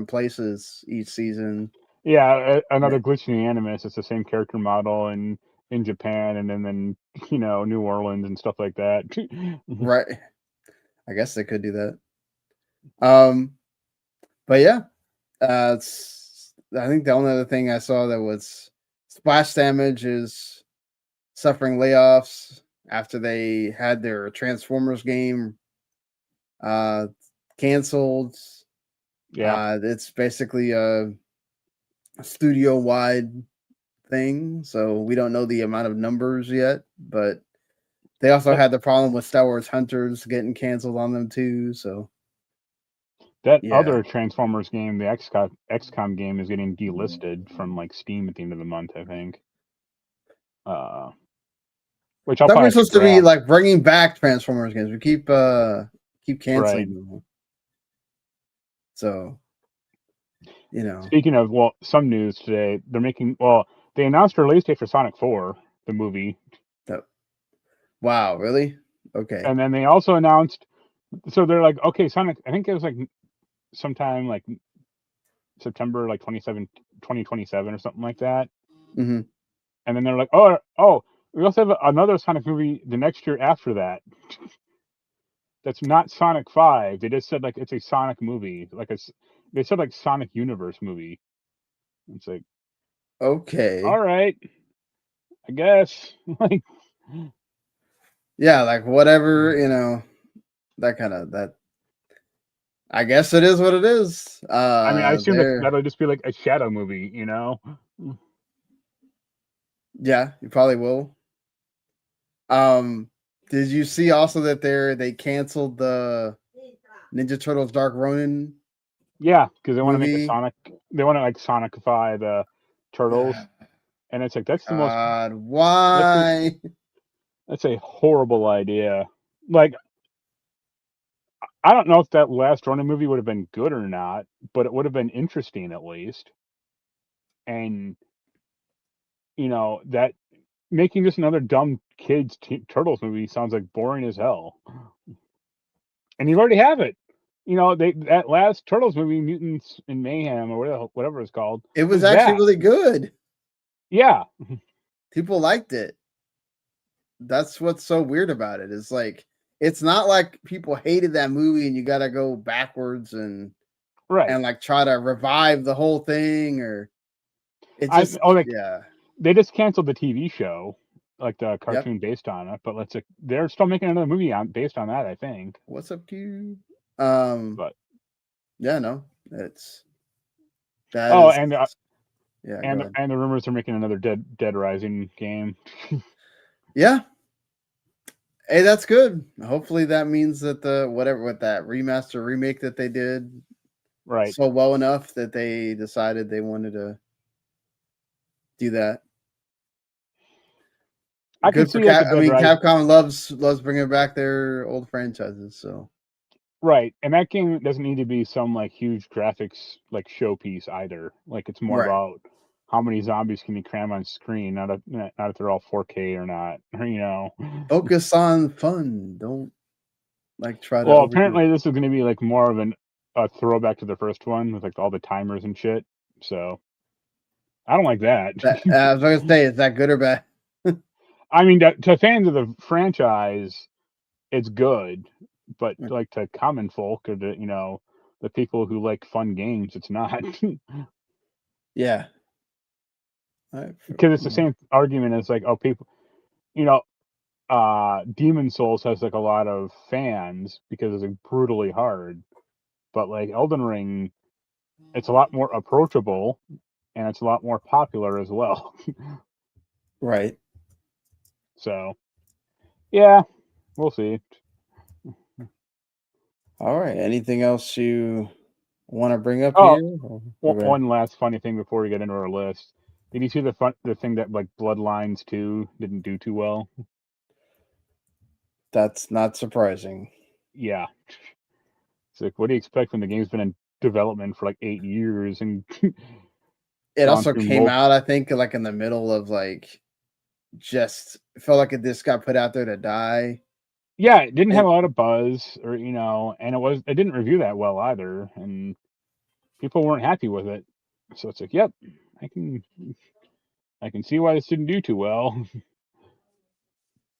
places each season. Yeah, another glitch in the Animus. It's the same character model in Japan, and then New Orleans and stuff like that. Right. I guess they could do that. But yeah, I think the only other thing I saw that was Splash Damage is suffering layoffs after they had their Transformers game canceled. Yeah, it's basically a studio-wide thing, so we don't know the amount of numbers yet, but they also had the problem with Star Wars Hunters getting canceled on them too. So that other Transformers game, the XCOM game, is getting delisted from like Steam at the end of the month, I think. Which I'll probably supposed to be like bringing back Transformers games. We keep canceling them. So you know. Speaking of, some news today, they announced a release date for Sonic 4, the movie. Wow, really? Okay. And then they also announced, so they're like, okay, Sonic, I think it was like sometime like September, like 2027 or something like that. Mm-hmm. And then they're like, oh, we also have another Sonic movie the next year after that. That's not Sonic 5. They just said like it's a Sonic movie, they said like Sonic Universe movie. It's like, okay, all right, I guess. Like, yeah, like whatever, you know, that. I guess it is what it is. I mean, I assume that'll just be like a Shadow movie, you know? Yeah, you probably will. Did you see also that they canceled the Ninja Turtles Dark Ronin? Yeah, because they want to make movie? they want to like Sonicify the Turtles, and it's like that's the most. God, why? That's a horrible idea. Like, I don't know if that last Ronin movie would have been good or not, but it would have been interesting at least. And that making just another dumb kids Turtles movie sounds like boring as hell. And you already have it. That last Turtles movie, Mutants in Mayhem, or whatever it's called, It was actually that. really good. Yeah. People liked it. That's what's so weird about it. It's like it's not like people hated that movie and you got to go backwards and like try to revive the whole thing, or it just yeah. They just canceled the TV show, like the cartoon based on it, but they're still making another movie based on that, I think. What's up, Q? But yeah, no, it's that. Oh, is, and yeah, and the rumors are making another Dead Rising game. Yeah. Hey, that's good. Hopefully that means that with that remaster remake that they did so well enough that they decided they wanted to do that. I can see Capcom loves bringing back their old franchises, so right. And that game doesn't need to be some like huge graphics like showpiece either. Like it's more about how many zombies can you cram on screen, not if they're all 4K or not. Focus on fun. Don't try to. Well, apparently this is going to be like more of a throwback to the first one with like all the timers and shit. So I don't like that. I was going to say, is that good or bad? I mean, to fans of the franchise, it's good, but like to common folk or the people who like fun games, it's not. Yeah, because it's the same argument as like, people, Demon Souls has like a lot of fans because it's like brutally hard, but like Elden Ring, it's a lot more approachable and it's a lot more popular as well. Right. So, yeah, we'll see. All right. Anything else you want to bring up here? Okay. One last funny thing before we get into our list. Did you see the thing that like Bloodlines 2 didn't do too well? That's not surprising. Yeah. It's like, what do you expect when the game's been in development for like 8 years and it also came out, I think, like in the middle of like just felt like it just got put out there to die. Yeah, it didn't have a lot of buzz or and it didn't review that well either, and people weren't happy with it. So it's like, yep, I can see why this didn't do too well.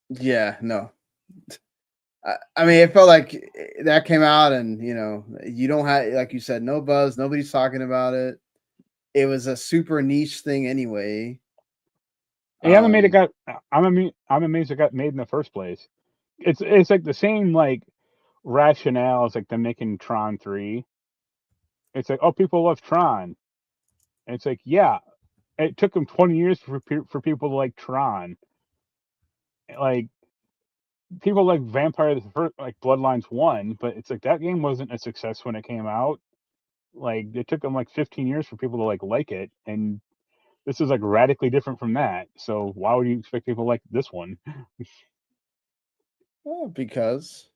Yeah, no. I mean, it felt like that came out and, you don't have, like you said, no buzz. Nobody's talking about it. It was a super niche thing anyway. I'm amazed it got made in the first place. It's like the same like rationale as like them making Tron 3. It's like, oh, people love Tron. And it's like, yeah, it took them 20 years for people to like Tron. Like, people like Vampire like Bloodlines 1, but it's like that game wasn't a success when it came out. Like, it took them like 15 years for people to like it, and this is like radically different from that. So why would you expect people to like this one? Well, because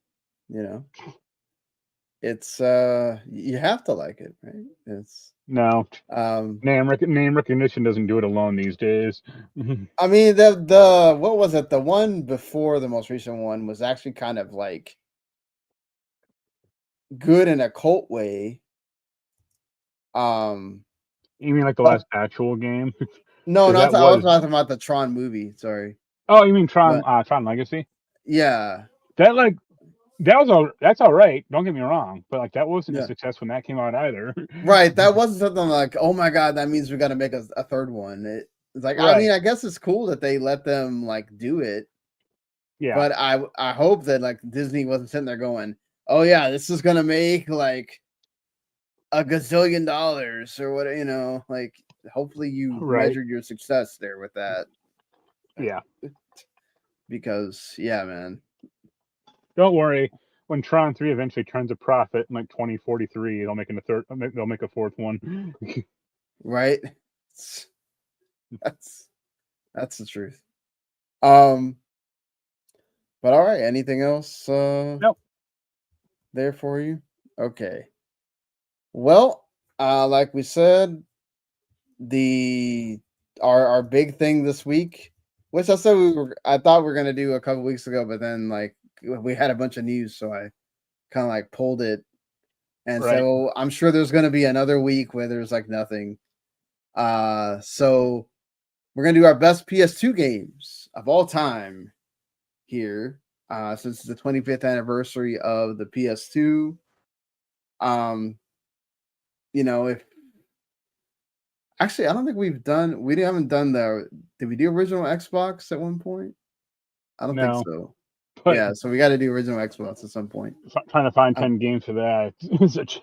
it's you have to like it, right? No. Name recognition doesn't do it alone these days. I mean, the what was it? The one before the most recent one was actually kind of like good in a cult way. You mean like the last actual game? No, I was talking about the Tron movie. Sorry. Oh, you mean Tron? Tron Legacy? Yeah. That's all right. Don't get me wrong, but like that wasn't a success when that came out either. Right. That wasn't something like, oh my god, that means we got to make a third one. It's like, I mean, I guess it's cool that they let them like do it. Yeah. But I hope that like Disney wasn't sitting there going, oh yeah, this is gonna make like $1 gazillion or what, like hopefully you measured your success there with that. Yeah. Because yeah, man. Don't worry. When Tron 3 eventually turns a profit in like 2043, they'll make a fourth one. Right? That's the truth. But all right, anything else nope. there for you? Okay. Well, like we said, our big thing this week, which I thought we were gonna do a couple weeks ago, but then like we had a bunch of news, so I kind of like pulled it. And so I'm sure there's gonna be another week where there's like nothing. So we're gonna do our best PS2 games of all time here. Since it's the 25th anniversary of the PS2. If actually I don't think we haven't done did we do original Xbox at one point? I don't think so. But yeah, so we got to do original Xbox at some point. Trying to find 10 games for that.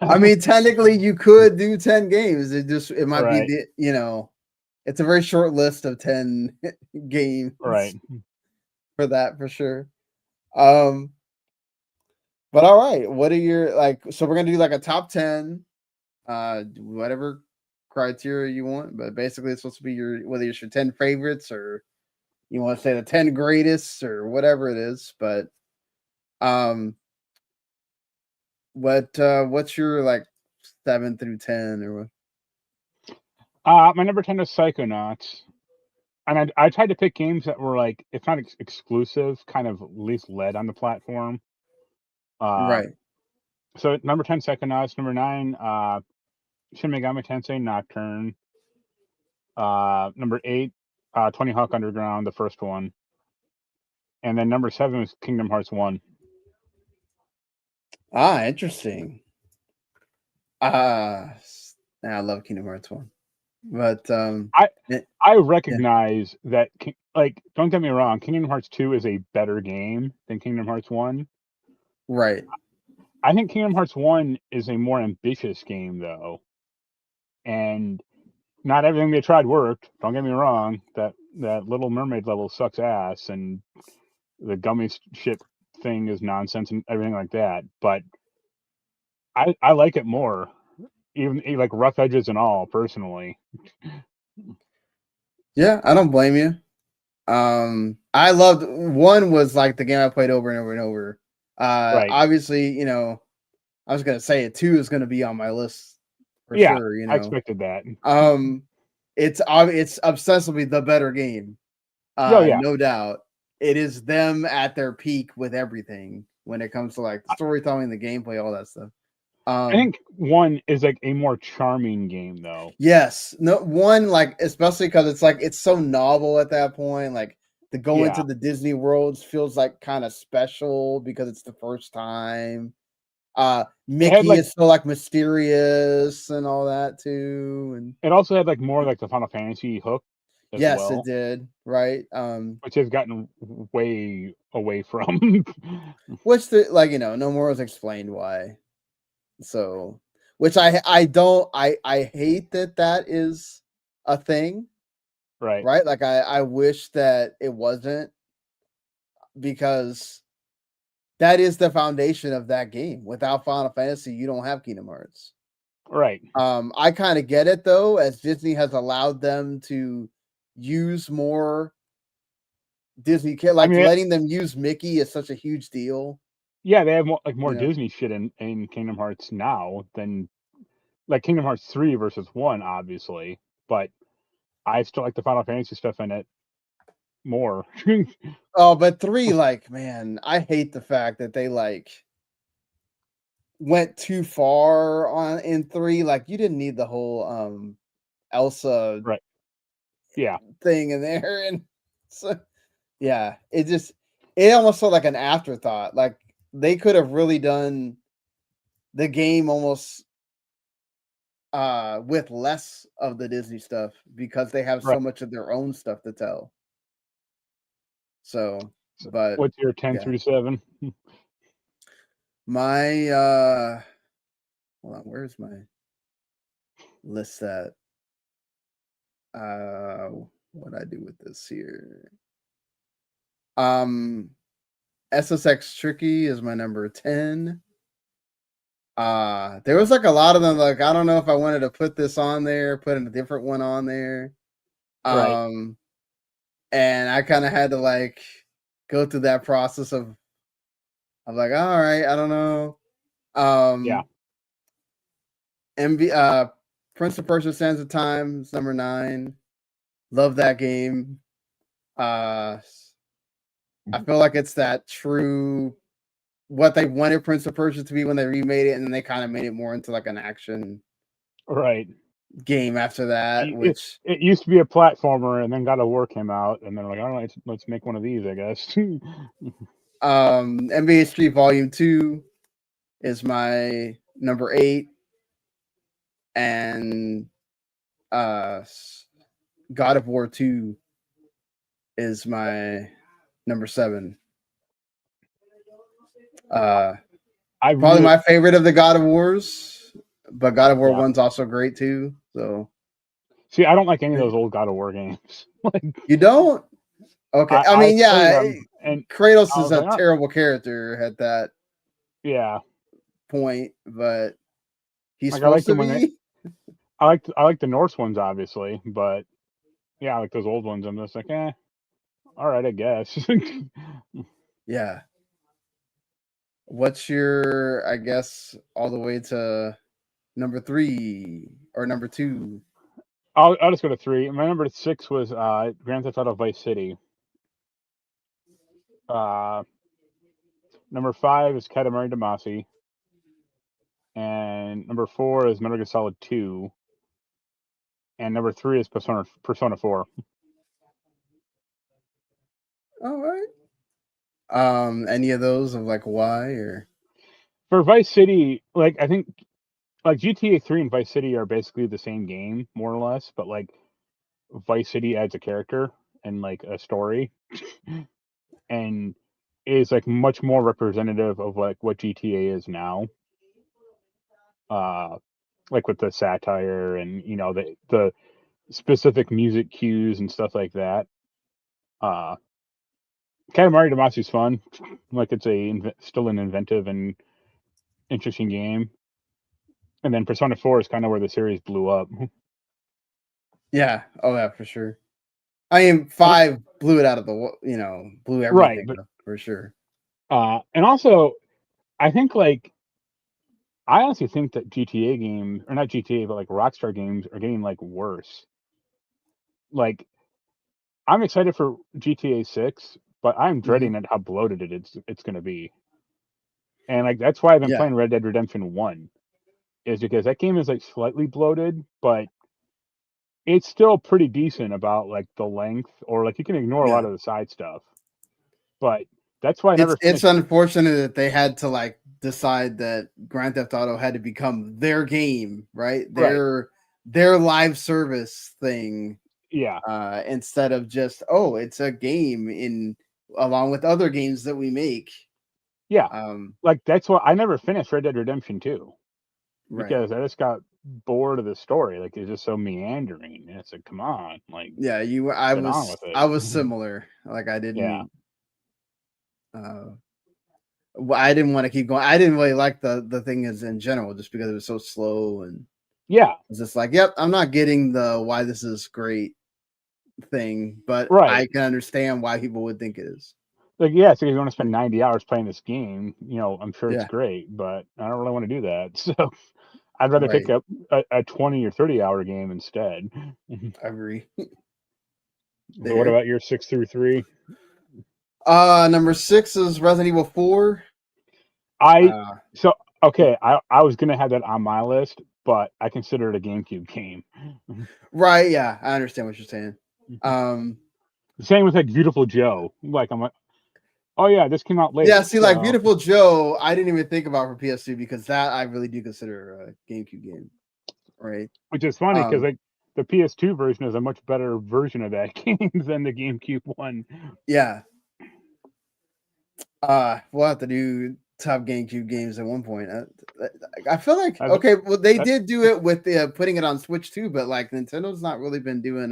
I mean, technically you could do 10 games. It might be it's a very short list of 10 games. Right. For that, for sure. But all right, what are your so we're gonna do like a top 10, whatever criteria you want, but basically it's supposed to be whether it's your 10 favorites or you want to say the 10 greatest or whatever it is. But what's your like 7 through 10 or what? My number 10 is Psychonauts. And I tried to pick games that were like, it's not exclusive, kind of at least led on the platform. Right. So number 10, Psychonauts. Number 9, Shin Megami Tensei Nocturne. Number 8, Tony Hawk Underground, the first one. And then number 7 was Kingdom Hearts 1. Interesting. I love Kingdom Hearts 1. But I recognize that, like, don't get me wrong, Kingdom Hearts 2 is a better game than Kingdom Hearts 1. Right. I think Kingdom Hearts 1 is a more ambitious game, though. And not everything they tried worked. Don't get me wrong. That Little Mermaid level sucks ass, and the gummy ship thing is nonsense and everything like that. But I like it more, even like rough edges and all, personally. Yeah, I don't blame you. I loved 1 was like the game I played over and over and over. Obviously, I was gonna say it 2 is gonna be on my list for sure. I expected that. It's obsessively the better game. No doubt. It is them at their peak with everything when it comes to like the storytelling, the gameplay, all that stuff. I think 1 is like a more charming game, though. Yes, no 1 like especially because it's like it's so novel at that point. Like to go into the Disney worlds feels like kind of special because it's the first time. Mickey is so like mysterious and all that too, and it also had like more like the Final Fantasy hook. Yes, it did. Right. Which has gotten way away from. Which no more was explained why. So, which I hate that is a thing. Right. Right. Like I wish that it wasn't, because that is the foundation of that game. Without Final Fantasy, you don't have Kingdom Hearts. Right. I kind of get it though, as Disney has allowed them to use more Disney, letting them use Mickey is such a huge deal. Yeah, they have more Disney shit in Kingdom Hearts now than like Kingdom Hearts 3 versus 1, obviously, but I still like the Final Fantasy stuff in it more. Oh, but 3, like, man, I hate the fact that they like went too far on in 3. Like, you didn't need the whole Elsa Right. Yeah. thing in there, and so yeah, it almost felt like an afterthought. Like they could have really done the game almost with less of the Disney stuff because they have so Right. much of their own stuff to tell. So, So but what's your 10 yeah. through 7? My hold on, where's my list at? What I do with this here? SSX Tricky is my number 10. There was like a lot of them. Like, I don't know if I wanted to put this on there, put a different one on there. Right. And I kind of had to like go through that process of like, all right, I don't know. Yeah. Prince of Persia: Sands of Time is number 9. Love that game. I feel like it's that true what they wanted Prince of Persia to be when they remade it, and then they kind of made it more into like an action Right. game after that, It which used to be a platformer, and then God of War came out, and then like, all right, let's make one of these, I guess. NBA Street Volume 2 is my number 8, and God of War 2 is my number 7. Probably my favorite of the God of Wars, but God of War 1's also great too. So see, I don't like any of those old God of War games. Like, you don't? Okay. I mean, yeah, and Kratos is a terrible character at that point, but he's like, supposed to be. I like the Norse ones, obviously, but yeah, like those old ones, I'm just like, all right, I guess. Yeah. What's your, I guess, all the way to number 3 or number 2? I'll just go to 3. My number 6 was Grand Theft Auto Vice City. Number 5 is Katamari Damacy, and number 4 is Metal Gear Solid 2, and number 3 is Persona 4. All right. Any of those of like why or for Vice City? Like, I think like GTA 3 and Vice City are basically the same game, more or less, but like Vice City adds a character and like a story, and is like much more representative of like what GTA is now. Like with the satire and the specific music cues and stuff like that. Katamari Damacy is fun. Like, it's still an inventive and interesting game. And then Persona 4 is kind of where the series blew up. yeah, oh yeah, for sure. I mean, 5 blew it out of the blew everything up for sure. And also, I think like I honestly think that GTA games, or not GTA, but like Rockstar games, are getting like worse. Like, I'm excited for GTA 6, but I'm dreading at how bloated it's going to be. And like that's why I've been playing Red Dead Redemption 1, is because that game is like slightly bloated, but it's still pretty decent about like the length, or like you can ignore a lot of the side stuff. But that's why I never finished. It's unfortunate that they had to like decide that Grand Theft Auto had to become their game, right? Their live service thing. Yeah. Instead of just, oh, it's a game along with other games that we make. Yeah. Like that's why I never finished Red Dead Redemption 2. Because I just got bored of the story. Like, it's just so meandering. And it's like, come on. Like, yeah, I was similar. Like, I didn't I didn't want to keep going. I didn't really like the thing as in general, just because it was so slow, and it's just like, yep, I'm not getting the why this is great thing, but I can understand why people would think it is. Like, yeah, so you want to spend 90 hours playing this game, I'm sure it's great, but I don't really want to do that. So I'd rather pick up a 20 or 30 hour game instead. I agree. So what about your 6 through 3? Number 6 is Resident Evil 4. I was gonna have that on my list, but I consider it a GameCube game. Right, yeah, I understand what you're saying. Same with like Beautiful Joe. Like I'm like, oh yeah, this came out late. Yeah, see, like Beautiful Joe, I didn't even think about for PS2 because that I really do consider a GameCube game, right? Which is funny because like the PS2 version is a much better version of that game than the GameCube one. Yeah. We'll have to do top GameCube games at one point. I feel like they did do it with putting it on Switch too, but like Nintendo's not really been doing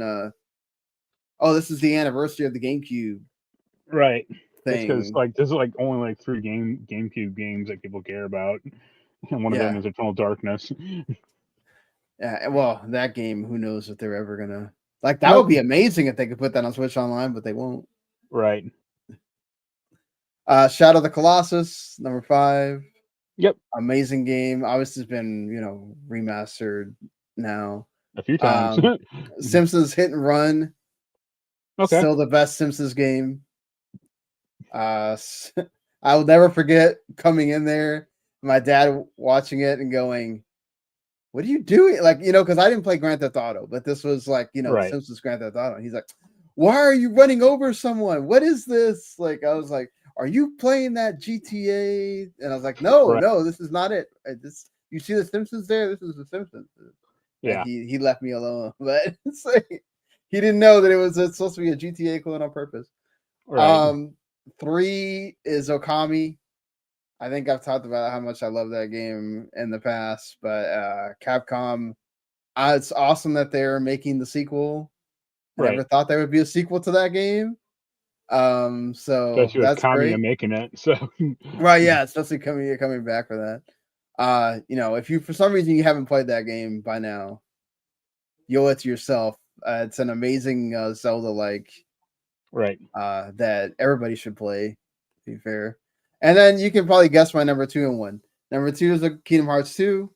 this is the anniversary of the GameCube, right? Thing. Because like there's like only like 3 GameCube games that people care about, and one of them is Eternal Darkness. Yeah, well, that game, who knows if they're ever gonna like that would be amazing if they could put that on Switch Online, but they won't. Right. Shadow of the Colossus, number 5. Yep. Amazing game. Obviously, it's been, remastered now. A few times. Simpsons Hit and Run. Okay. Still the best Simpsons game. I will never forget coming in there, my dad watching it and going, what are you doing? Like, because I didn't play Grand Theft Auto, but this was like, Simpsons Grand Theft Auto. And he's like, why are you running over someone? What is this? Like, I was like, are you playing that GTA? And I was like, no, this is not it. You see the Simpsons there? This is the Simpsons. Yeah. And he left me alone, but it's like, he didn't know that it's supposed to be a GTA clone on purpose. Right. 3 is Okami. I think I've talked about how much I love that game in the past, but Capcom, it's awesome that they're making the sequel. I never thought there would be a sequel to that game. So especially that's great. Kamiya making it. So right, yeah, especially coming back for that. If you for some reason you haven't played that game by now, you owe it to yourself. It's an amazing Zelda-like, that everybody should play. To be fair, and then you can probably guess my number 2 and 1. Number 2 is Kingdom Hearts 2.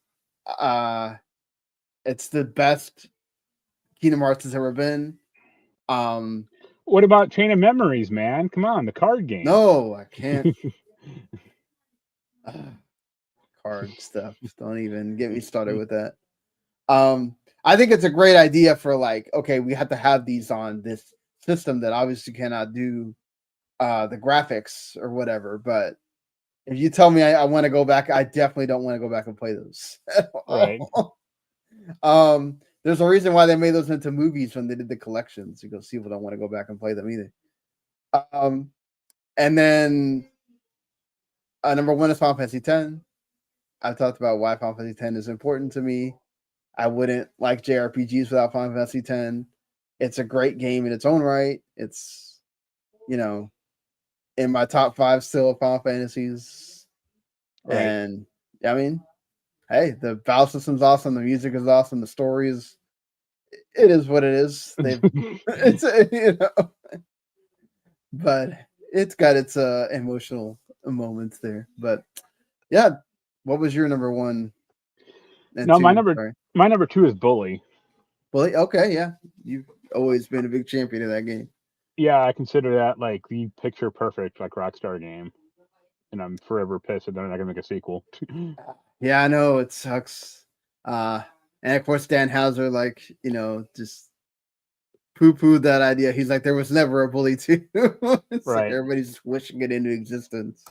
It's the best Kingdom Hearts has ever been. What about Chain of Memories, man? Come on, the card game. No, I can't. Card stuff. Don't even get me started with that. I think it's a great idea for like, okay, we have to have these on this system that obviously cannot do the graphics or whatever. But if you tell me I want to go back, I definitely don't want to go back and play those. Right. There's a reason why they made those into movies when they did the collections, because people don't want to go back and play them either. And then number 1 is Final Fantasy X. I've talked about why Final Fantasy X is important to me. I wouldn't like JRPGs without Final Fantasy X. It's a great game in its own right. It's, in my top 5 still of Final Fantasies. Right. And I mean, hey, the battle system's awesome. The music is awesome. The story is, it is what it is. It's, but it's got its emotional moments there. But yeah, what was your number 1? No, my number 2 is Bully. Bully, okay, yeah. You've always been a big champion of that game. Yeah, I consider that like the picture perfect like Rockstar game. And I'm forever pissed that they're not gonna make a sequel. Yeah, I know, it sucks. And of course Dan Houser, like, just poo-pooed that idea. He's like, there was never a Bully 2. It's right. Like everybody's just wishing it into existence.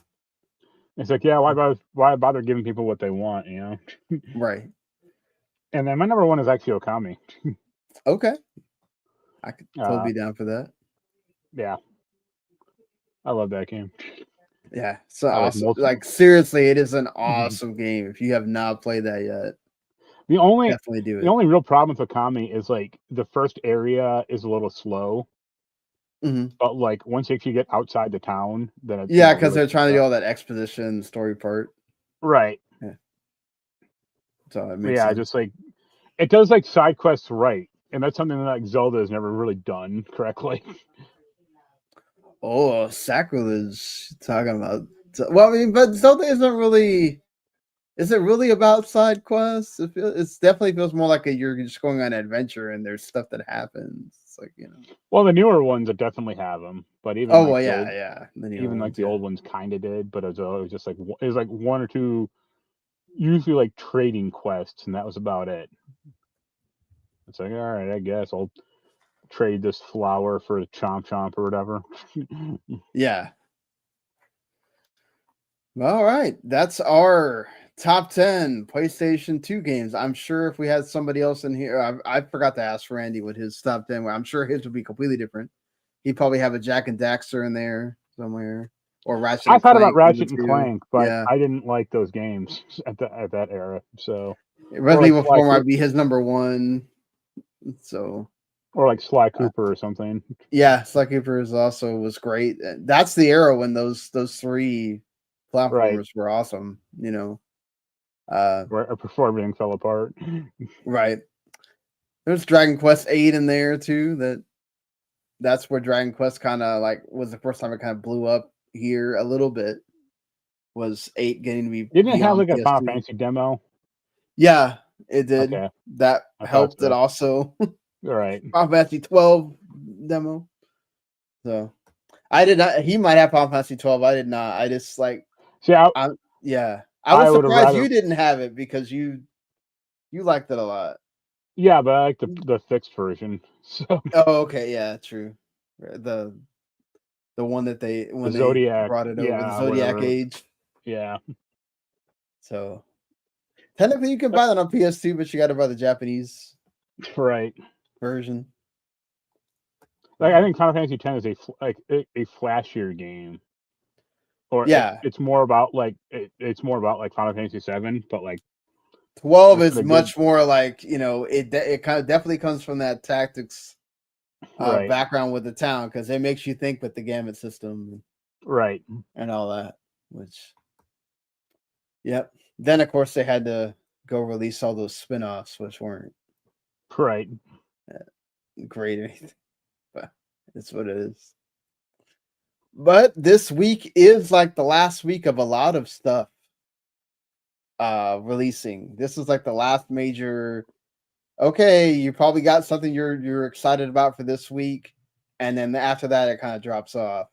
It's like, yeah, why bother giving people what they want, Right. And then my number 1 is actually Okami. Okay. I could totally be down for that. Yeah. I love that game. Yeah. So awesome. Like, seriously, it is an awesome game. If you have not played that yet, definitely do it. The only real problem with Okami is like the first area is a little slow. But like once you get outside the town, then it's because really they're trying to do all that exposition story part. Right. Yeah. So it makes sense. Just like it does like side quests right. And that's something that like Zelda has never really done correctly. Oh, sacrilege talking about. Well, I mean, but Zelda isn't really Is it really about side quests? It definitely feels more like you're just going on an adventure and there's stuff that happens. It's like, Well, the newer ones that definitely have them, but even Oh like well, the yeah, old, yeah. even like the old ones kind of did, but it was just like it was like one or two, usually like trading quests, and that was about it. It's like, all right, I guess I'll trade this flower for a chomp chomp or whatever. Yeah. All right, that's our top 10 PlayStation 2 games. I'm sure if we had somebody else in here, I forgot to ask Randy what his top 10 were. I'm sure his would be completely different. He'd probably have a Jack and Daxter in there somewhere, or Ratchet I and thought about Clank Ratchet and 2. Clank, but Yeah, I didn't like those games at that era. So, or Resident like Evil 4 might be his number one. So, or like Sly Cooper or something. yeah, Sly Cooper was great. That's the era when those three platformers were awesome. Before everything fell apart. Right. There's Dragon Quest 8 in there too. That's where Dragon Quest kind of like was the first time it kind of blew up here a little bit. Was 8 getting to be Didn't it have beyond like a Final PS2? Fantasy demo? Yeah, it did. Okay, That I thought helped it so. also. All right. Final Fantasy 12 demo. So I did not. He might have Final Fantasy 12. I did not. I just like. See, Yeah. I was I would have surprised rather. you didn't have it because you liked it a lot. Yeah, but I like the fixed version. So Oh, okay. Yeah, true. The one that the when they Zodiac, brought it over, the yeah, Zodiac whatever. Age. Yeah. So technically you can buy that on PS2, but you got to buy the Japanese Right. version. Like I think Final Fantasy X is a flashier game. Or Yeah, it's more about like it's more about like Final Fantasy VII, but like 12 is much more like it kind of definitely comes from that tactics right. background with the town because it makes you think with the gamut system, right, and all that. Which, yep. Then of course they had to go release all those spin-offs, which weren't right, great or anything, but it's what it is. But this week is like the last week of a lot of stuff releasing. This is like the last major. Okay, you probably got something you're excited about for this week, and then after that it kind of drops off.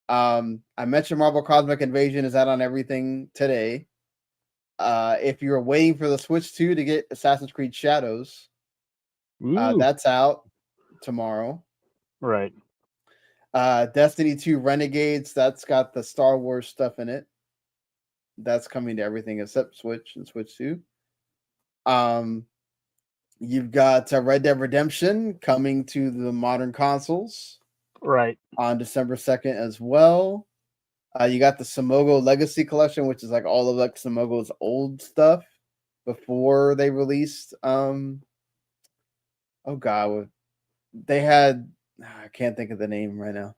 I mentioned Marvel Cosmic Invasion is out on everything today. If you're waiting for the Switch 2 to get Assassin's Creed Shadows, that's out tomorrow. right, Destiny 2 Renegades, that's got the Star Wars stuff in it. That's coming to everything except Switch and Switch 2. You've got Red Dead Redemption coming to the modern consoles right, on December 2nd as well. You got the Simogo Legacy Collection, which is like all of like Simogo's old stuff before they released. Oh god, they had I can't think of the name right now.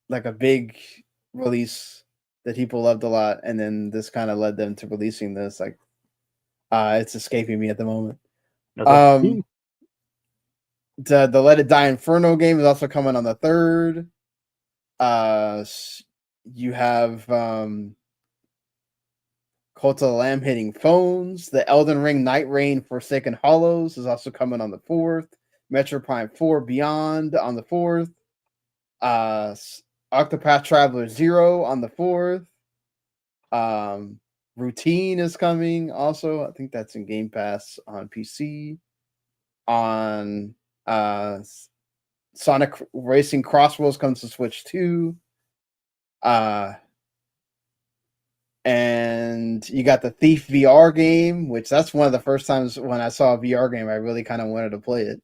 Like a big release that people loved a lot, and then this kind of led them to releasing this. Like, it's escaping me at the moment. okay. The Let It Die Inferno game is also coming on the 3rd. You have Cult of the Lamb hitting phones. The Elden Ring Night Rain Forsaken Hollows is also coming on the 4th. Metro Prime 4 Beyond on the 4th. Octopath Traveler 0 on the 4th. Routine is coming also. I think that's in Game Pass on PC. On Sonic Racing Crossroads comes to Switch 2. And you got the Thief VR game, which that's one of the first times when I saw a VR game I really kind of wanted to play it.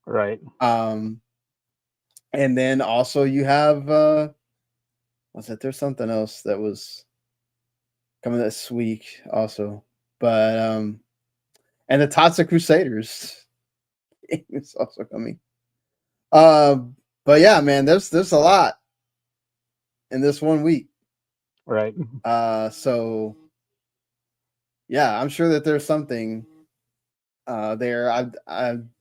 Right. And then also you have there's something else that was coming this week also. But and the Tatsu Crusaders is also coming. But yeah, man, there's a lot in this 1 week. Right. So yeah, I'm sure that there's something there. I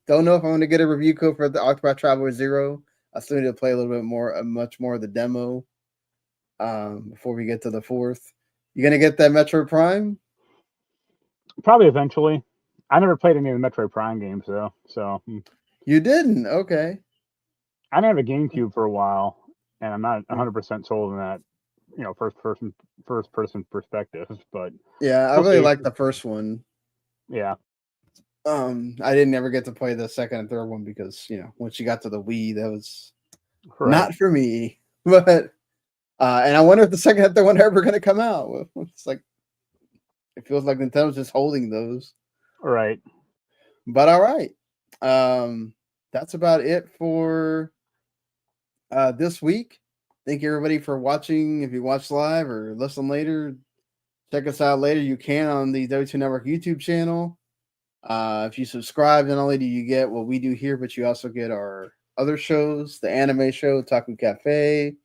don't know if I'm going to get a review code for the Octopath Traveler 0. I still need to play a little bit more, much more of the demo before we get to the 4th. You gonna get that Metro Prime? Probably eventually. I never played any of the Metroid Prime games though, so You didn't? Okay. I didn't have a GameCube for a while, and I'm not 100% sold on that. First person perspective, but yeah, I really like the first one. Yeah. I didn't ever get to play the second and third one because once you got to the Wii, that was not for me. But and I wonder if the second and third one are ever going to come out. It's like it feels like Nintendo's just holding those. Right. But all right, that's about it for this week. Thank you everybody for watching. If you watch live or listen later, check us out later. You can on the W2 Network YouTube channel. If you subscribe, not only do you get what we do here, but you also get our other shows, the anime show, Taku Cafe,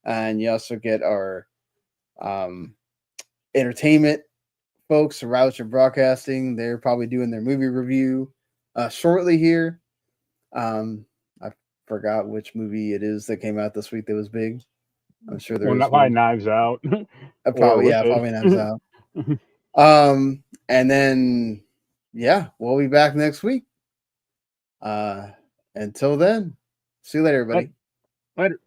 and you also get our entertainment folks, Roucher Broadcasting. They're probably doing their movie review shortly here. I forgot which movie it is that came out this week that was big. I'm sure there was probably Knives Out. probably Knives Out. And then we'll be back next week. Until then, see you later, everybody. Later.